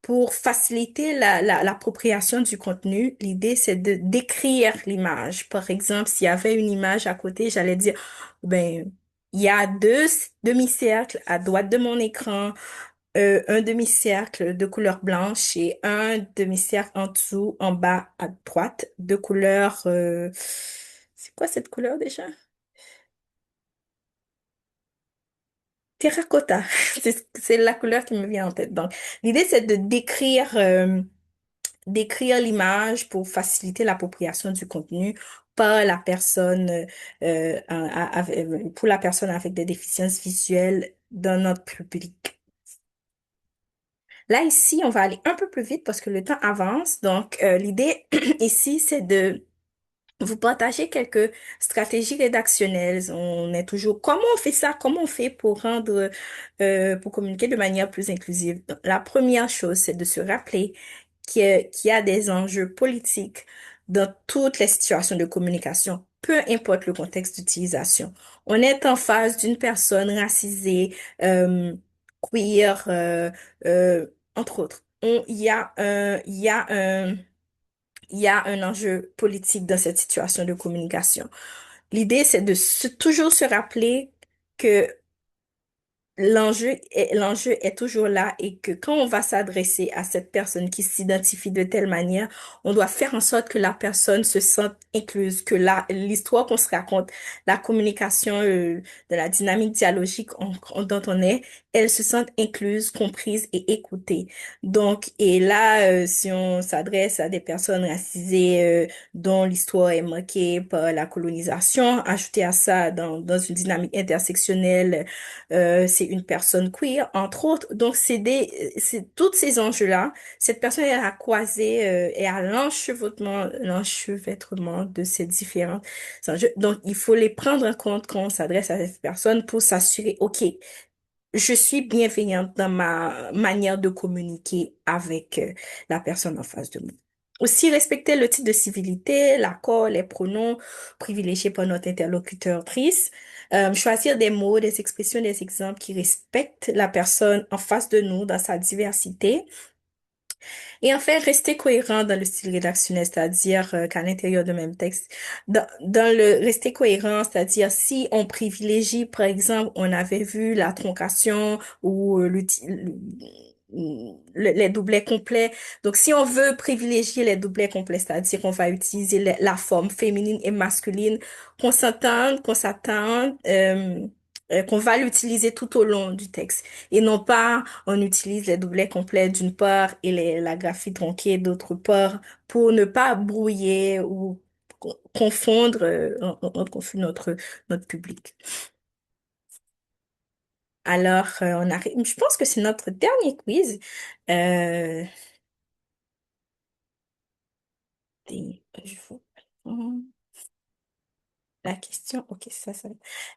[SPEAKER 3] pour faciliter l'appropriation du contenu, l'idée, c'est de décrire l'image. Par exemple, s'il y avait une image à côté, j'allais dire, ben, il y a deux demi-cercles à droite de mon écran, un demi-cercle de couleur blanche et un demi-cercle en dessous, en bas à droite, de couleur, c'est quoi cette couleur déjà? Terracotta. C'est la couleur qui me vient en tête. Donc, l'idée, c'est de décrire l'image pour faciliter l'appropriation du contenu par la personne, pour la personne avec des déficiences visuelles dans notre public. Là, ici, on va aller un peu plus vite parce que le temps avance. Donc, l'idée ici, c'est de vous partager quelques stratégies rédactionnelles. On est toujours, comment on fait ça? Comment on fait pour pour communiquer de manière plus inclusive? Donc, la première chose, c'est de se rappeler qu'il y a des enjeux politiques dans toutes les situations de communication, peu importe le contexte d'utilisation. On est en face d'une personne racisée, queer, entre autres. Il y a un enjeu politique dans cette situation de communication. L'idée, c'est de toujours se rappeler que l'enjeu est toujours là et que quand on va s'adresser à cette personne qui s'identifie de telle manière, on doit faire en sorte que la personne se sente incluse, que l'histoire qu'on se raconte, la communication, de la dynamique dialogique dont on est, elle se sente incluse, comprise et écoutée. Donc, et là, si on s'adresse à des personnes racisées, dont l'histoire est marquée par la colonisation, ajouter à ça dans une dynamique intersectionnelle, c'est une personne queer, entre autres. Donc, c'est tous ces enjeux-là. Cette personne est à la croisée et à l'enchevêtrement de ces différents enjeux. Donc, il faut les prendre en compte quand on s'adresse à cette personne pour s'assurer, OK, je suis bienveillante dans ma manière de communiquer avec la personne en face de moi. Aussi, respecter le titre de civilité, l'accord, les pronoms privilégiés par notre interlocuteur-trice. Choisir des mots, des expressions, des exemples qui respectent la personne en face de nous dans sa diversité. Et enfin, rester cohérent dans le style rédactionnel, c'est-à-dire qu'à l'intérieur du même texte, dans le rester cohérent, c'est-à-dire si on privilégie, par exemple, on avait vu la troncation ou les doublets complets. Donc, si on veut privilégier les doublets complets, c'est-à-dire on va utiliser la forme féminine et masculine, qu'on va l'utiliser tout au long du texte et non pas on utilise les doublets complets d'une part et la graphie tronquée d'autre part pour ne pas brouiller ou confondre, on confond notre public. Alors, on arrive, je pense que c'est notre dernier quiz. Euh, je vous- La question, ok, ça.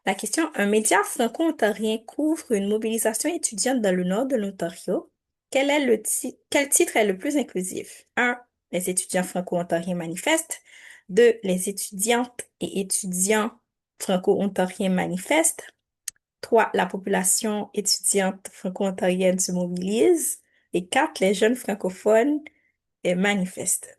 [SPEAKER 3] La question, un média franco-ontarien couvre une mobilisation étudiante dans le nord de l'Ontario. Quel titre est le plus inclusif? Un, les étudiants franco-ontariens manifestent. Deux, les étudiantes et étudiants franco-ontariens manifestent. Trois, la population étudiante franco-ontarienne se mobilise. Et quatre, les jeunes francophones manifestent.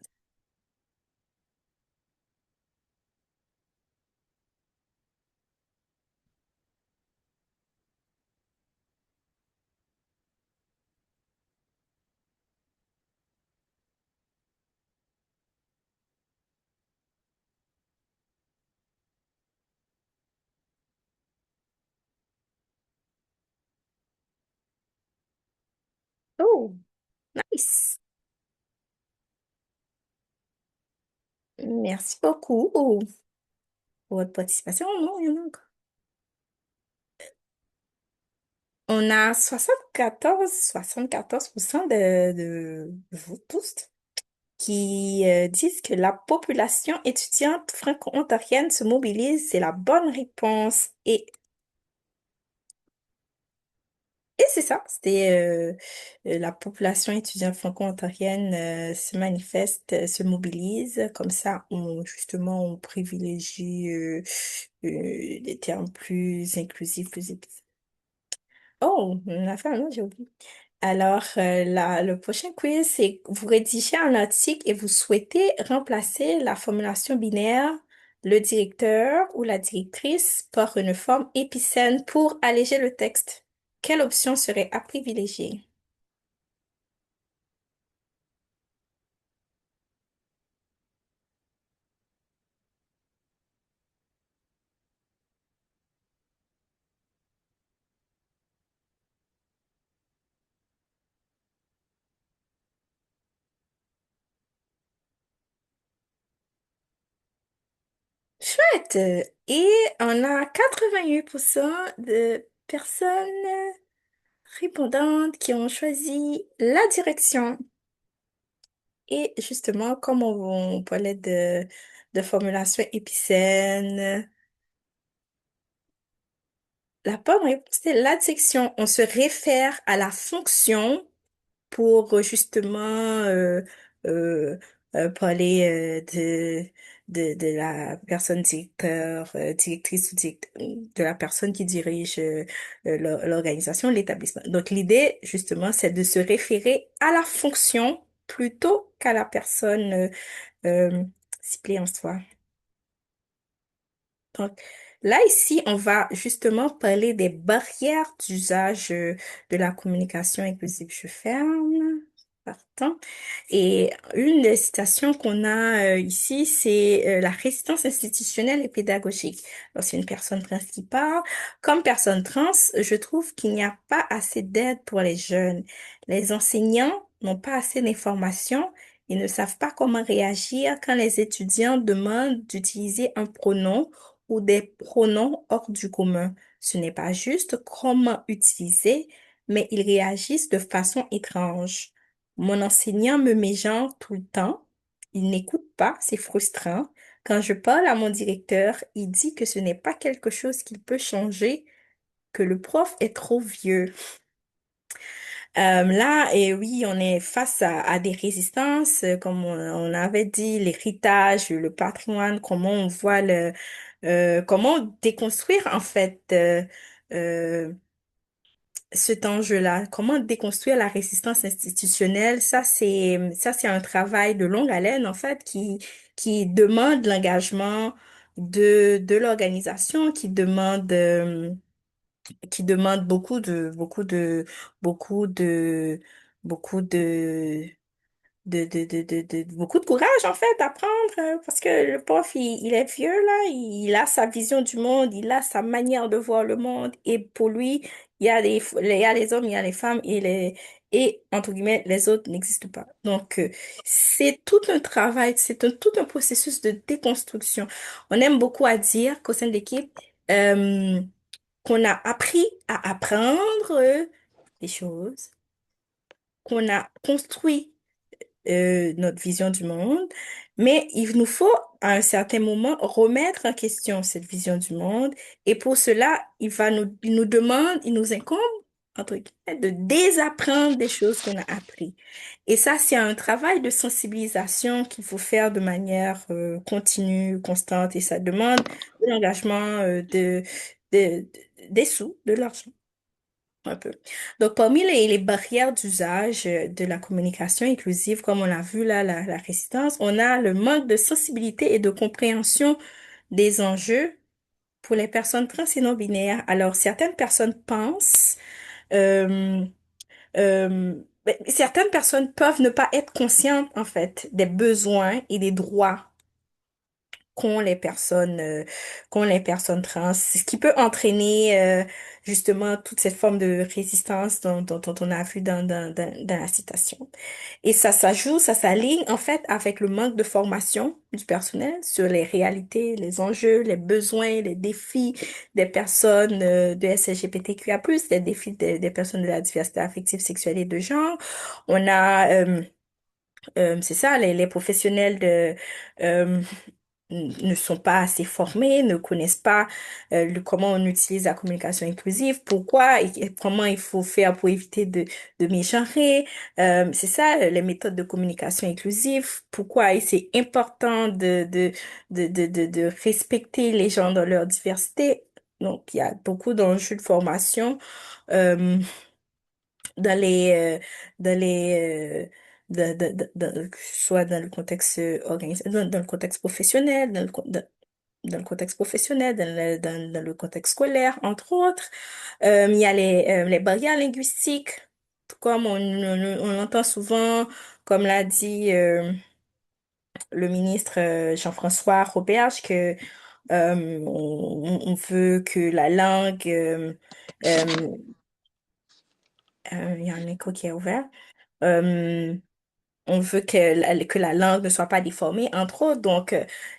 [SPEAKER 3] Oh, nice. Merci beaucoup pour votre participation. Non, il y en a encore. On a 74% de vous tous qui disent que la population étudiante franco-ontarienne se mobilise. C'est la bonne réponse. Et c'est ça, c'était la population étudiante franco-ontarienne se manifeste, se mobilise. Comme ça, justement, on privilégie des termes plus inclusifs, plus épicés. Oh, on a fait un autre, j'ai oublié. Alors, le prochain quiz, c'est vous rédigez un article et vous souhaitez remplacer la formulation binaire, le directeur ou la directrice par une forme épicène pour alléger le texte. Quelle option serait à privilégier? Chouette! Et on a 88% de personnes répondantes qui ont choisi la direction. Et justement, comme on parlait de formulation épicène, la bonne réponse c'est l'adjection. On se réfère à la fonction pour justement euh, parler de la personne directeur, directrice ou de la personne qui dirige l'organisation, l'établissement. Donc l'idée justement, c'est de se référer à la fonction plutôt qu'à la personne ciblée en soi. Donc, là, ici, on va justement parler des barrières d'usage de la communication inclusive. Je ferme. Partant. Et une des citations qu'on a ici, c'est la résistance institutionnelle et pédagogique. Alors, c'est une personne trans qui parle. Comme personne trans, je trouve qu'il n'y a pas assez d'aide pour les jeunes. Les enseignants n'ont pas assez d'informations. Ils ne savent pas comment réagir quand les étudiants demandent d'utiliser un pronom ou des pronoms hors du commun. Ce n'est pas juste comment utiliser, mais ils réagissent de façon étrange. Mon enseignant me mégenre tout le temps. Il n'écoute pas, c'est frustrant. Quand je parle à mon directeur, il dit que ce n'est pas quelque chose qu'il peut changer, que le prof est trop vieux. Là, et oui, on est face à des résistances, comme on avait dit, l'héritage, le patrimoine, comment on voit comment déconstruire en fait euh, cet enjeu-là, comment déconstruire la résistance institutionnelle. Ça c'est un travail de longue haleine en fait qui demande l'engagement de l'organisation, qui demande beaucoup de, beaucoup beaucoup de courage, en fait, à prendre, parce que le prof, il est vieux, là, il a sa vision du monde, il a sa manière de voir le monde, et pour lui, il y a les hommes, il y a les femmes, entre guillemets, les autres n'existent pas. Donc, c'est tout un travail, tout un processus de déconstruction. On aime beaucoup à dire qu'au sein de l'équipe, euh, qu'on a appris à apprendre des choses, qu'on a construit notre vision du monde, mais il nous faut à un certain moment remettre en question cette vision du monde et pour cela, il nous demande, il nous incombe, entre guillemets, de désapprendre des choses qu'on a appris. Et ça, c'est un travail de sensibilisation qu'il faut faire de manière continue, constante et ça demande de l'engagement, de- des sous, de l'argent. Un peu. Donc, parmi les barrières d'usage de la communication inclusive, comme on l'a vu là, la résistance, on a le manque de sensibilité et de compréhension des enjeux pour les personnes trans et non-binaires. Alors, certaines personnes pensent, euh, certaines personnes peuvent ne pas être conscientes, en fait, des besoins et des droits qu'ont les qu'ont les personnes trans, ce qui peut entraîner justement toute cette forme de résistance dont on a vu dans la citation. Et ça s'aligne en fait avec le manque de formation du personnel sur les réalités, les enjeux, les besoins, les défis des personnes de SLGBTQIA+, les défis des personnes de la diversité affective, sexuelle et de genre. On a c'est ça, les professionnels euh, ne sont pas assez formés, ne connaissent pas comment on utilise la communication inclusive, pourquoi et comment il faut faire pour éviter de mégenrer. C'est ça, les méthodes de communication inclusive, pourquoi et c'est important de respecter les gens dans leur diversité. Donc, il y a beaucoup d'enjeux de formation. Euh, dans dans les, soit dans le contexte dans le contexte professionnel, dans le contexte professionnel, dans le contexte scolaire, entre autres. Il y a les barrières linguistiques, comme on l'entend souvent, comme l'a dit le ministre Jean-François Roberge, que on veut que la langue, euh, il y a un écho qui est ouvert. Euh, on veut que la langue ne soit pas déformée, entre autres. Donc,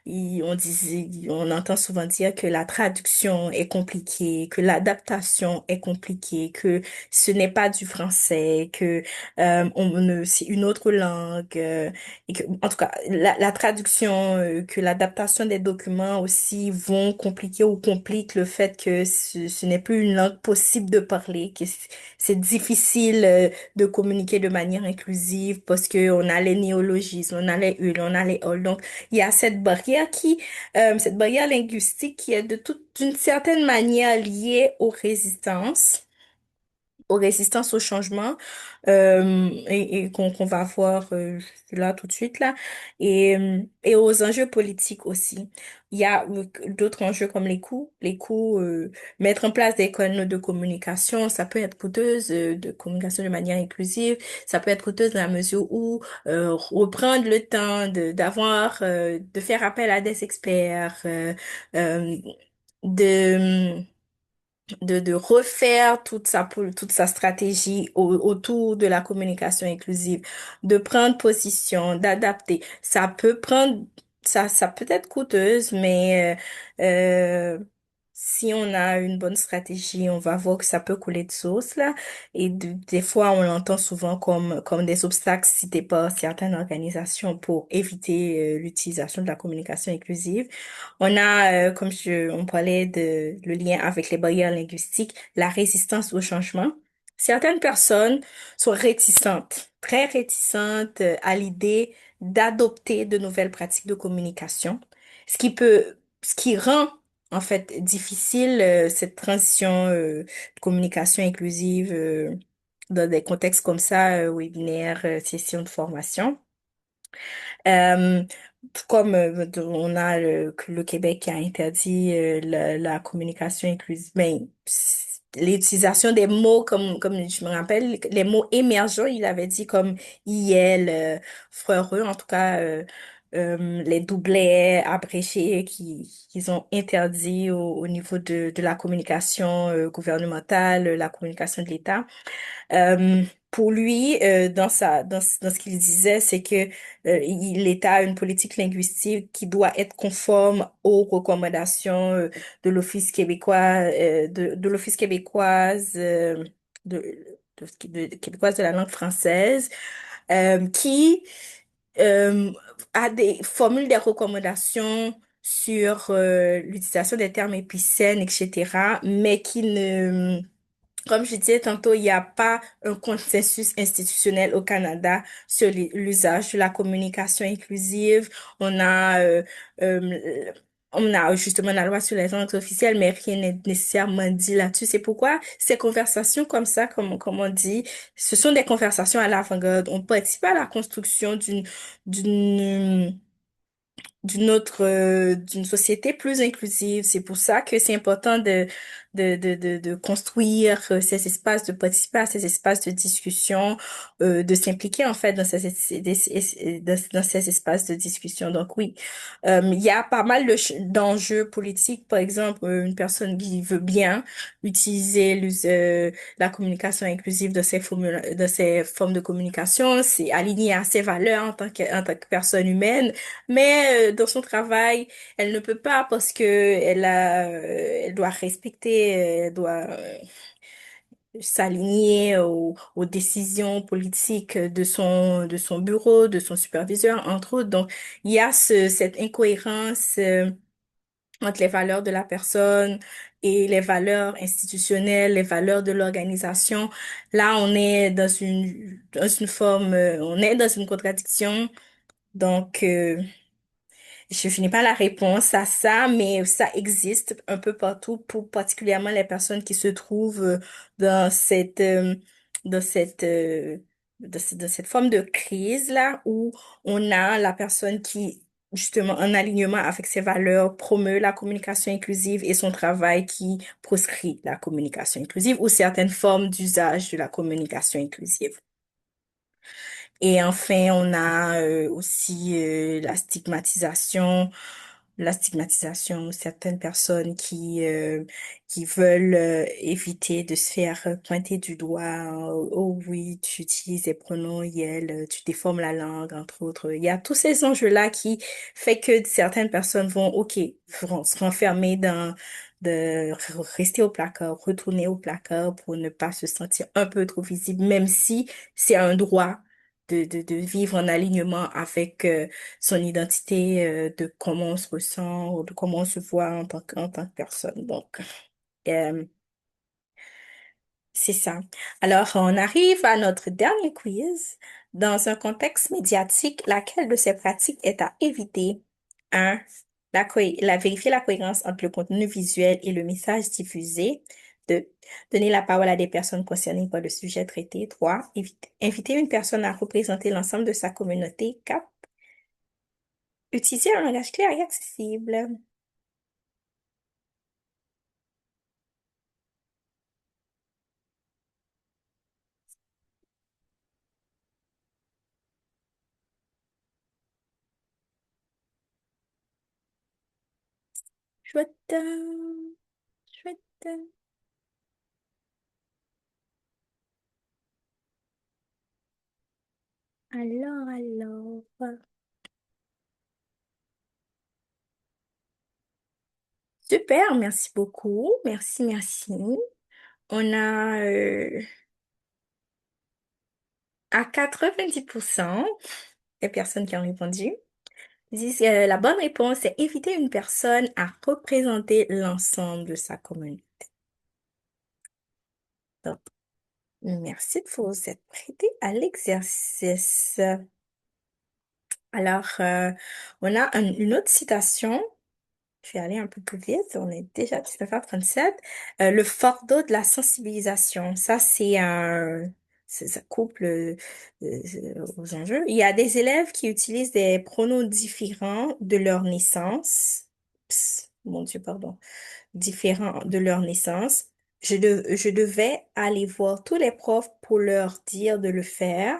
[SPEAKER 3] on entend souvent dire que la traduction est compliquée, que l'adaptation est compliquée, que ce n'est pas du français, que c'est une autre langue. Et que, en tout cas, la traduction, que l'adaptation des documents aussi vont compliquer ou compliquent le fait que ce n'est plus une langue possible de parler, que c'est difficile. De communiquer de manière inclusive parce que on a les néologismes, on a les UL, on a les OL. Donc, il y a cette barrière linguistique qui est d'une certaine manière liée aux résistances au changement et qu'on va voir là tout de suite là et aux enjeux politiques aussi. Il y a d'autres enjeux comme les coûts mettre en place des canaux de communication, ça peut être coûteuse de communication de manière inclusive, ça peut être coûteuse dans la mesure où reprendre le temps de faire appel à des experts euh, de de refaire toute sa stratégie autour de la communication inclusive, de prendre position, d'adapter. Ça peut être coûteuse, mais si on a une bonne stratégie, on va voir que ça peut couler de source là. Et des fois, on l'entend souvent comme des obstacles cités par certaines organisations pour éviter l'utilisation de la communication inclusive. On a, on parlait de le lien avec les barrières linguistiques, la résistance au changement. Certaines personnes sont réticentes, très réticentes à l'idée d'adopter de nouvelles pratiques de communication, ce qui rend en fait difficile cette transition de communication inclusive dans des contextes comme ça, webinaires, sessions de formation. Euh, Comme on a le Québec qui a interdit la communication inclusive, ben, l'utilisation des mots comme je me rappelle, les mots émergents, il avait dit comme IL, freureux, en tout cas les doublets abrégés qu'ils ont interdits au niveau de la communication gouvernementale, la communication de l'État. Euh, pour lui, dans ce qu'il disait, c'est que l'État a une politique linguistique qui doit être conforme aux recommandations de l'Office québécois, de l'Office québécoise, de, québécoise de la langue française, qui euh, a formule des recommandations sur l'utilisation des termes épicènes, etc., mais qui ne comme je disais tantôt, il n'y a pas un consensus institutionnel au Canada sur l'usage de la communication inclusive. On a, euh, euh, on a justement la loi sur les langues officielles, mais rien n'est nécessairement dit là-dessus. C'est pourquoi ces conversations comme ça, comme on dit, ce sont des conversations à l'avant-garde. On participe à la construction d'une, d'une société plus inclusive. C'est pour ça que c'est important de construire ces espaces, de participer à ces espaces de discussion, de s'impliquer en fait dans ces espaces de discussion. Donc oui, il y a pas mal d'enjeux politiques. Par exemple, une personne qui veut bien utiliser la communication inclusive de ses formes de communication, c'est aligné à ses valeurs en tant que personne humaine. Mais dans son travail, elle ne peut pas parce que elle doit respecter, elle doit s'aligner aux décisions politiques de son bureau, de son superviseur, entre autres. Donc, il y a cette incohérence entre les valeurs de la personne et les valeurs institutionnelles, les valeurs de l'organisation. Là, on est dans une forme, on est dans une contradiction. Donc, je n'ai pas la réponse à ça, mais ça existe un peu partout pour particulièrement les personnes qui se trouvent dans dans cette, dans cette forme de crise là où on a la personne qui, justement, en alignement avec ses valeurs, promeut la communication inclusive et son travail qui proscrit la communication inclusive ou certaines formes d'usage de la communication inclusive. Et enfin, on a aussi la stigmatisation, certaines personnes qui veulent éviter de se faire pointer du doigt. Oh oui, tu utilises les pronoms iel, tu déformes la langue, entre autres. Il y a tous ces enjeux-là qui fait que certaines personnes vont, OK, vont se renfermer de rester au placard, retourner au placard pour ne pas se sentir un peu trop visible, même si c'est un droit de vivre en alignement avec son identité, de comment on se ressent ou de comment on se voit en tant que personne. Donc, euh, c'est ça. Alors, on arrive à notre dernier quiz. Dans un contexte médiatique, laquelle de ces pratiques est à éviter? 1. Vérifier la cohérence entre le contenu visuel et le message diffusé. 2. Donner la parole à des personnes concernées par le sujet traité. 3. Inviter une personne à représenter l'ensemble de sa communauté. 4. Utiliser un langage clair et accessible. Chouette. Chouette. Alors. Super, merci beaucoup. Merci, merci. On a à 90% des personnes qui ont répondu. Ils disent que la bonne réponse est éviter une personne à représenter l'ensemble de sa communauté. Donc, Merci de vous être prêté à l'exercice. Alors, on a une autre citation. Je vais aller un peu plus vite. On est déjà à 19h37. Le fardeau de la sensibilisation. Ça, ça couple aux enjeux. Il y a des élèves qui utilisent des pronoms différents de leur naissance. Mon Dieu, pardon, différents de leur naissance. Je devais aller voir tous les profs pour leur dire de le faire.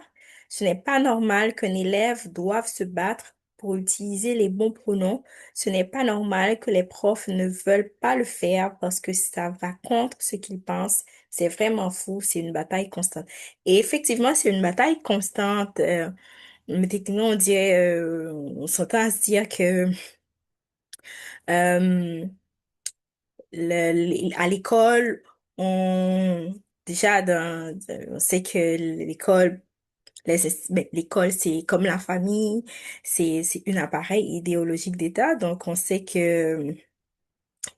[SPEAKER 3] Ce n'est pas normal qu'un élève doive se battre pour utiliser les bons pronoms. Ce n'est pas normal que les profs ne veulent pas le faire parce que ça va contre ce qu'ils pensent. C'est vraiment fou. C'est une bataille constante. Et effectivement, c'est une bataille constante. Mais techniquement, on s'entend à se dire que euh, à l'école, on déjà on sait que l'école l'école c'est comme la famille, c'est un appareil idéologique d'État, donc on sait que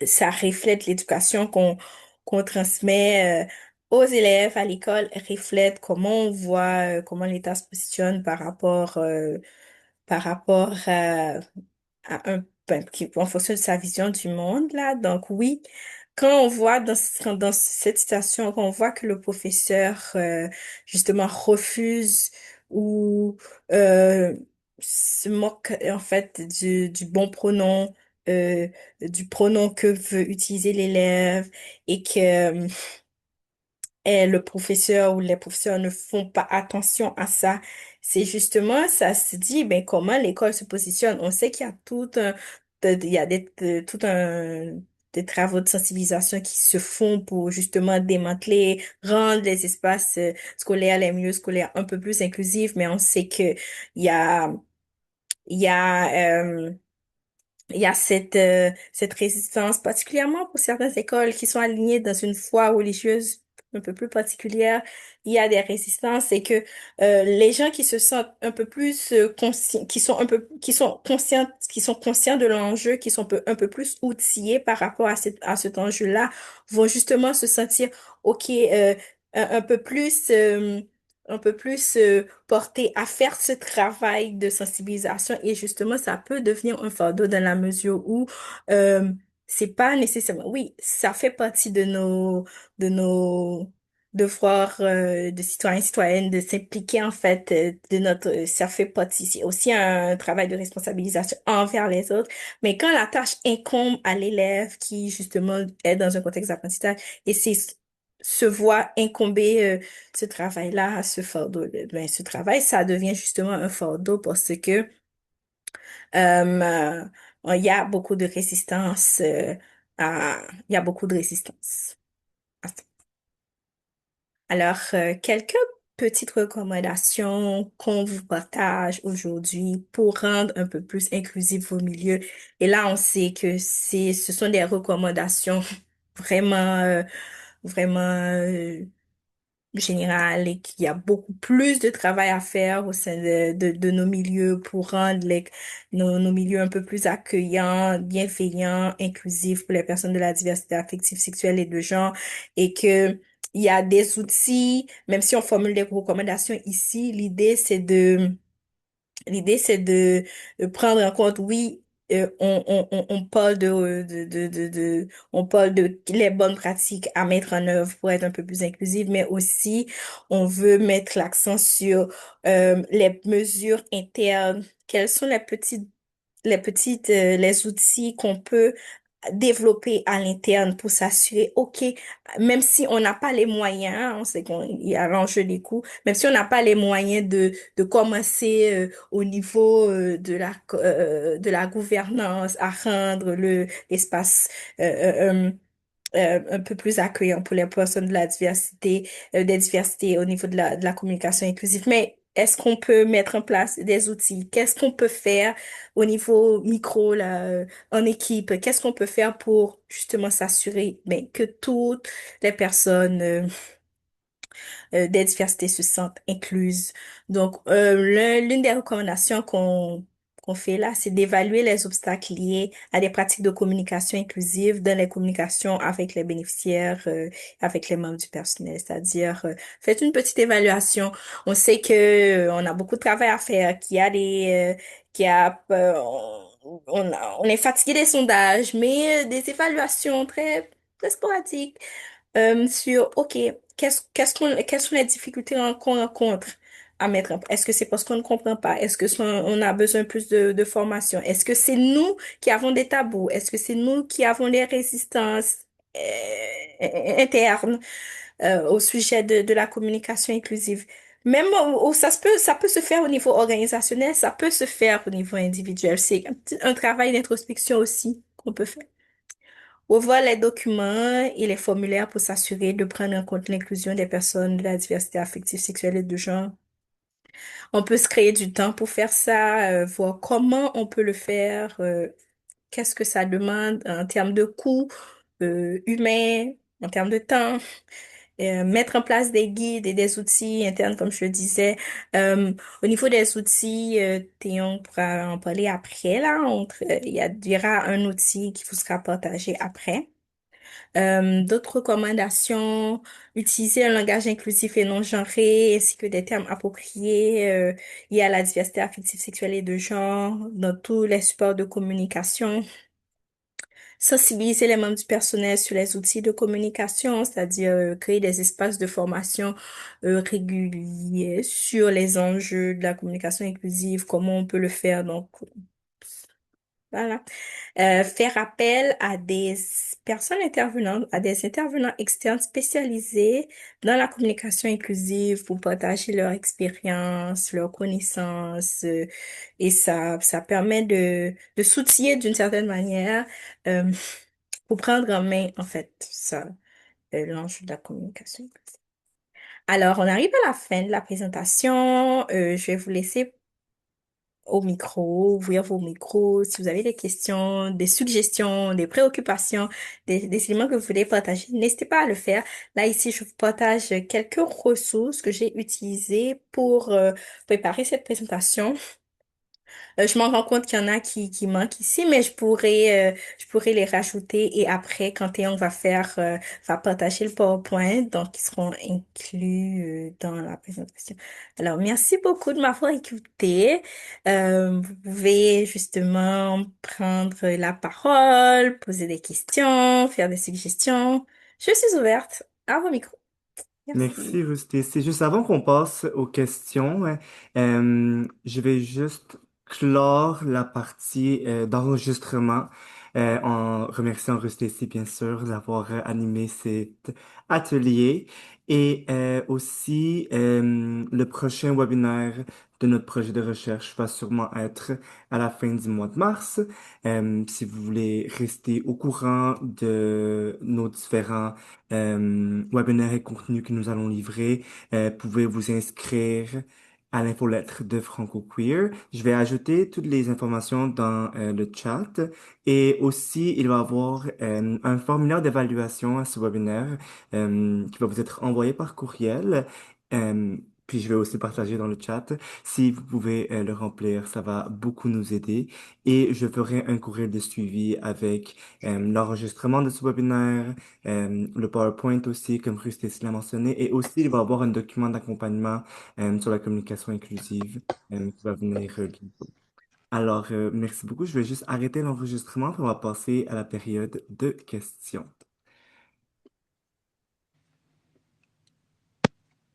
[SPEAKER 3] ça reflète l'éducation qu'on transmet aux élèves à l'école, reflète comment on voit comment l'État se positionne par rapport à en fonction de sa vision du monde, là. Donc, oui, quand on voit dans cette situation, quand on voit que le professeur, justement, refuse ou euh, se moque, en fait, du bon pronom, euh, du pronom que veut utiliser l'élève et que et le professeur ou les professeurs ne font pas attention à ça. C'est justement, ça se dit, ben, comment l'école se positionne. On sait qu'il y a il y a tout des travaux de sensibilisation qui se font pour justement démanteler, rendre les espaces scolaires, les milieux scolaires un peu plus inclusifs, mais on sait que il y a, il y a, il y a cette résistance, particulièrement pour certaines écoles qui sont alignées dans une foi religieuse un peu plus particulière. Il y a des résistances et que les gens qui se sentent un peu plus conscients, qui sont conscients de l'enjeu, qui sont un peu plus outillés par rapport à cet enjeu-là, vont justement se sentir, OK, un peu plus... un peu plus porté à faire ce travail de sensibilisation et justement ça peut devenir un fardeau dans la mesure où euh, c'est pas nécessairement oui ça fait partie de nos devoirs de citoyens citoyennes de s'impliquer en fait de notre ça fait partie c'est aussi un travail de responsabilisation envers les autres mais quand la tâche incombe à l'élève qui justement est dans un contexte d'apprentissage et c'est se voit incomber ce travail-là, ce fardeau, ben, ce travail, ça devient justement un fardeau parce que euh, il y a beaucoup de résistance il y a beaucoup de résistance. à ça. Alors, quelques petites recommandations qu'on vous partage aujourd'hui pour rendre un peu plus inclusif vos milieux. Et là, on sait que ce sont des recommandations vraiment, vraiment général et qu'il y a beaucoup plus de travail à faire au sein de nos milieux pour rendre nos milieux un peu plus accueillants, bienveillants, inclusifs pour les personnes de la diversité affective, sexuelle et de genre et que il y a des outils, même si on formule des recommandations ici, l'idée, c'est de prendre en compte, oui, on parle on parle de les bonnes pratiques à mettre en œuvre pour être un peu plus inclusive, mais aussi, on veut mettre l'accent sur les mesures internes. Quelles sont les outils qu'on peut développer à l'interne pour s'assurer, OK, même si on n'a pas les moyens, on sait qu'il y a l'enjeu des coûts, même si on n'a pas les moyens de commencer au niveau de la gouvernance à rendre l'espace un peu plus accueillant pour les personnes de la diversité, des diversités au niveau de la communication inclusive. Mais est-ce qu'on peut mettre en place des outils? Qu'est-ce qu'on peut faire au niveau micro, là, en équipe? Qu'est-ce qu'on peut faire pour justement s'assurer ben, que toutes les personnes des diversités se sentent incluses? Donc, l'une des recommandations qu'on fait là, c'est d'évaluer les obstacles liés à des pratiques de communication inclusive dans les communications avec les bénéficiaires, avec les membres du personnel. C'est-à-dire, faites une petite évaluation. On sait que on a beaucoup de travail à faire, qu'il y a on est fatigué des sondages, mais des évaluations très sporadiques sur, OK, quelles sont les difficultés qu'on rencontre à mettre en place? Est-ce que c'est parce qu'on ne comprend pas? Est-ce que on a besoin plus de formation? Est-ce que c'est nous qui avons des tabous? Est-ce que c'est nous qui avons des résistances internes au sujet de la communication inclusive? Même ça peut se faire au niveau organisationnel, ça peut se faire au niveau individuel. C'est un travail d'introspection aussi qu'on peut faire. Revoir les documents et les formulaires pour s'assurer de prendre en compte l'inclusion des personnes de la diversité affective, sexuelle et de genre. On peut se créer du temps pour faire ça, voir comment on peut le faire, qu'est-ce que ça demande en termes de coûts humains, en termes de temps. Mettre en place des guides et des outils internes, comme je le disais. Au niveau des outils, Théon pourra en parler après, là. Il y aura un outil qui vous sera partagé après. D'autres recommandations, utiliser un langage inclusif et non genré, ainsi que des termes appropriés liés à la diversité affective, sexuelle et de genre dans tous les supports de communication. Sensibiliser les membres du personnel sur les outils de communication, c'est-à-dire créer des espaces de formation réguliers sur les enjeux de la communication inclusive, comment on peut le faire. Donc, voilà. Faire appel à des personnes intervenantes, à des intervenants externes spécialisés dans la communication inclusive pour partager leur expérience, leurs connaissances, et ça permet de s'outiller d'une certaine manière euh, pour prendre en main, en fait, ça, l'enjeu de la communication inclusive. Alors, on arrive à la fin de la présentation. Je vais vous laisser au micro, ouvrir vos micros, si vous avez des questions, des suggestions, des préoccupations, des éléments que vous voulez partager, n'hésitez pas à le faire. Là, ici, je vous partage quelques ressources que j'ai utilisées pour préparer cette présentation. Je m'en rends compte qu'il y en a qui manquent ici, mais je pourrais les rajouter et après, quand Théon va partager le PowerPoint, donc ils seront inclus dans la présentation. Alors, merci beaucoup de m'avoir écouté. Vous pouvez justement prendre la parole, poser des questions, faire des suggestions. Je suis ouverte à vos micros.
[SPEAKER 1] Merci,
[SPEAKER 3] Merci.
[SPEAKER 1] Rusty. C'est juste avant qu'on passe aux questions, hein, je vais juste clore la partie d'enregistrement en remerciant Rusty, bien sûr, d'avoir animé cet atelier. Et aussi, le prochain webinaire de notre projet de recherche va sûrement être à la fin du mois de mars. Si vous voulez rester au courant de nos différents webinaires et contenus que nous allons livrer, pouvez vous inscrire à l'infolettre de Franco Queer. Je vais ajouter toutes les informations dans le chat et aussi il va y avoir un formulaire d'évaluation à ce webinaire qui va vous être envoyé par courriel. Puis je vais aussi partager dans le chat. Si vous pouvez le remplir, ça va beaucoup nous aider. Et je ferai un courriel de suivi avec l'enregistrement de ce webinaire, le PowerPoint aussi, comme Christine l'a mentionné, et aussi il va y avoir un document d'accompagnement sur la communication inclusive qui va venir bientôt. Alors, merci beaucoup. Je vais juste arrêter l'enregistrement, puis on va passer à la période de questions.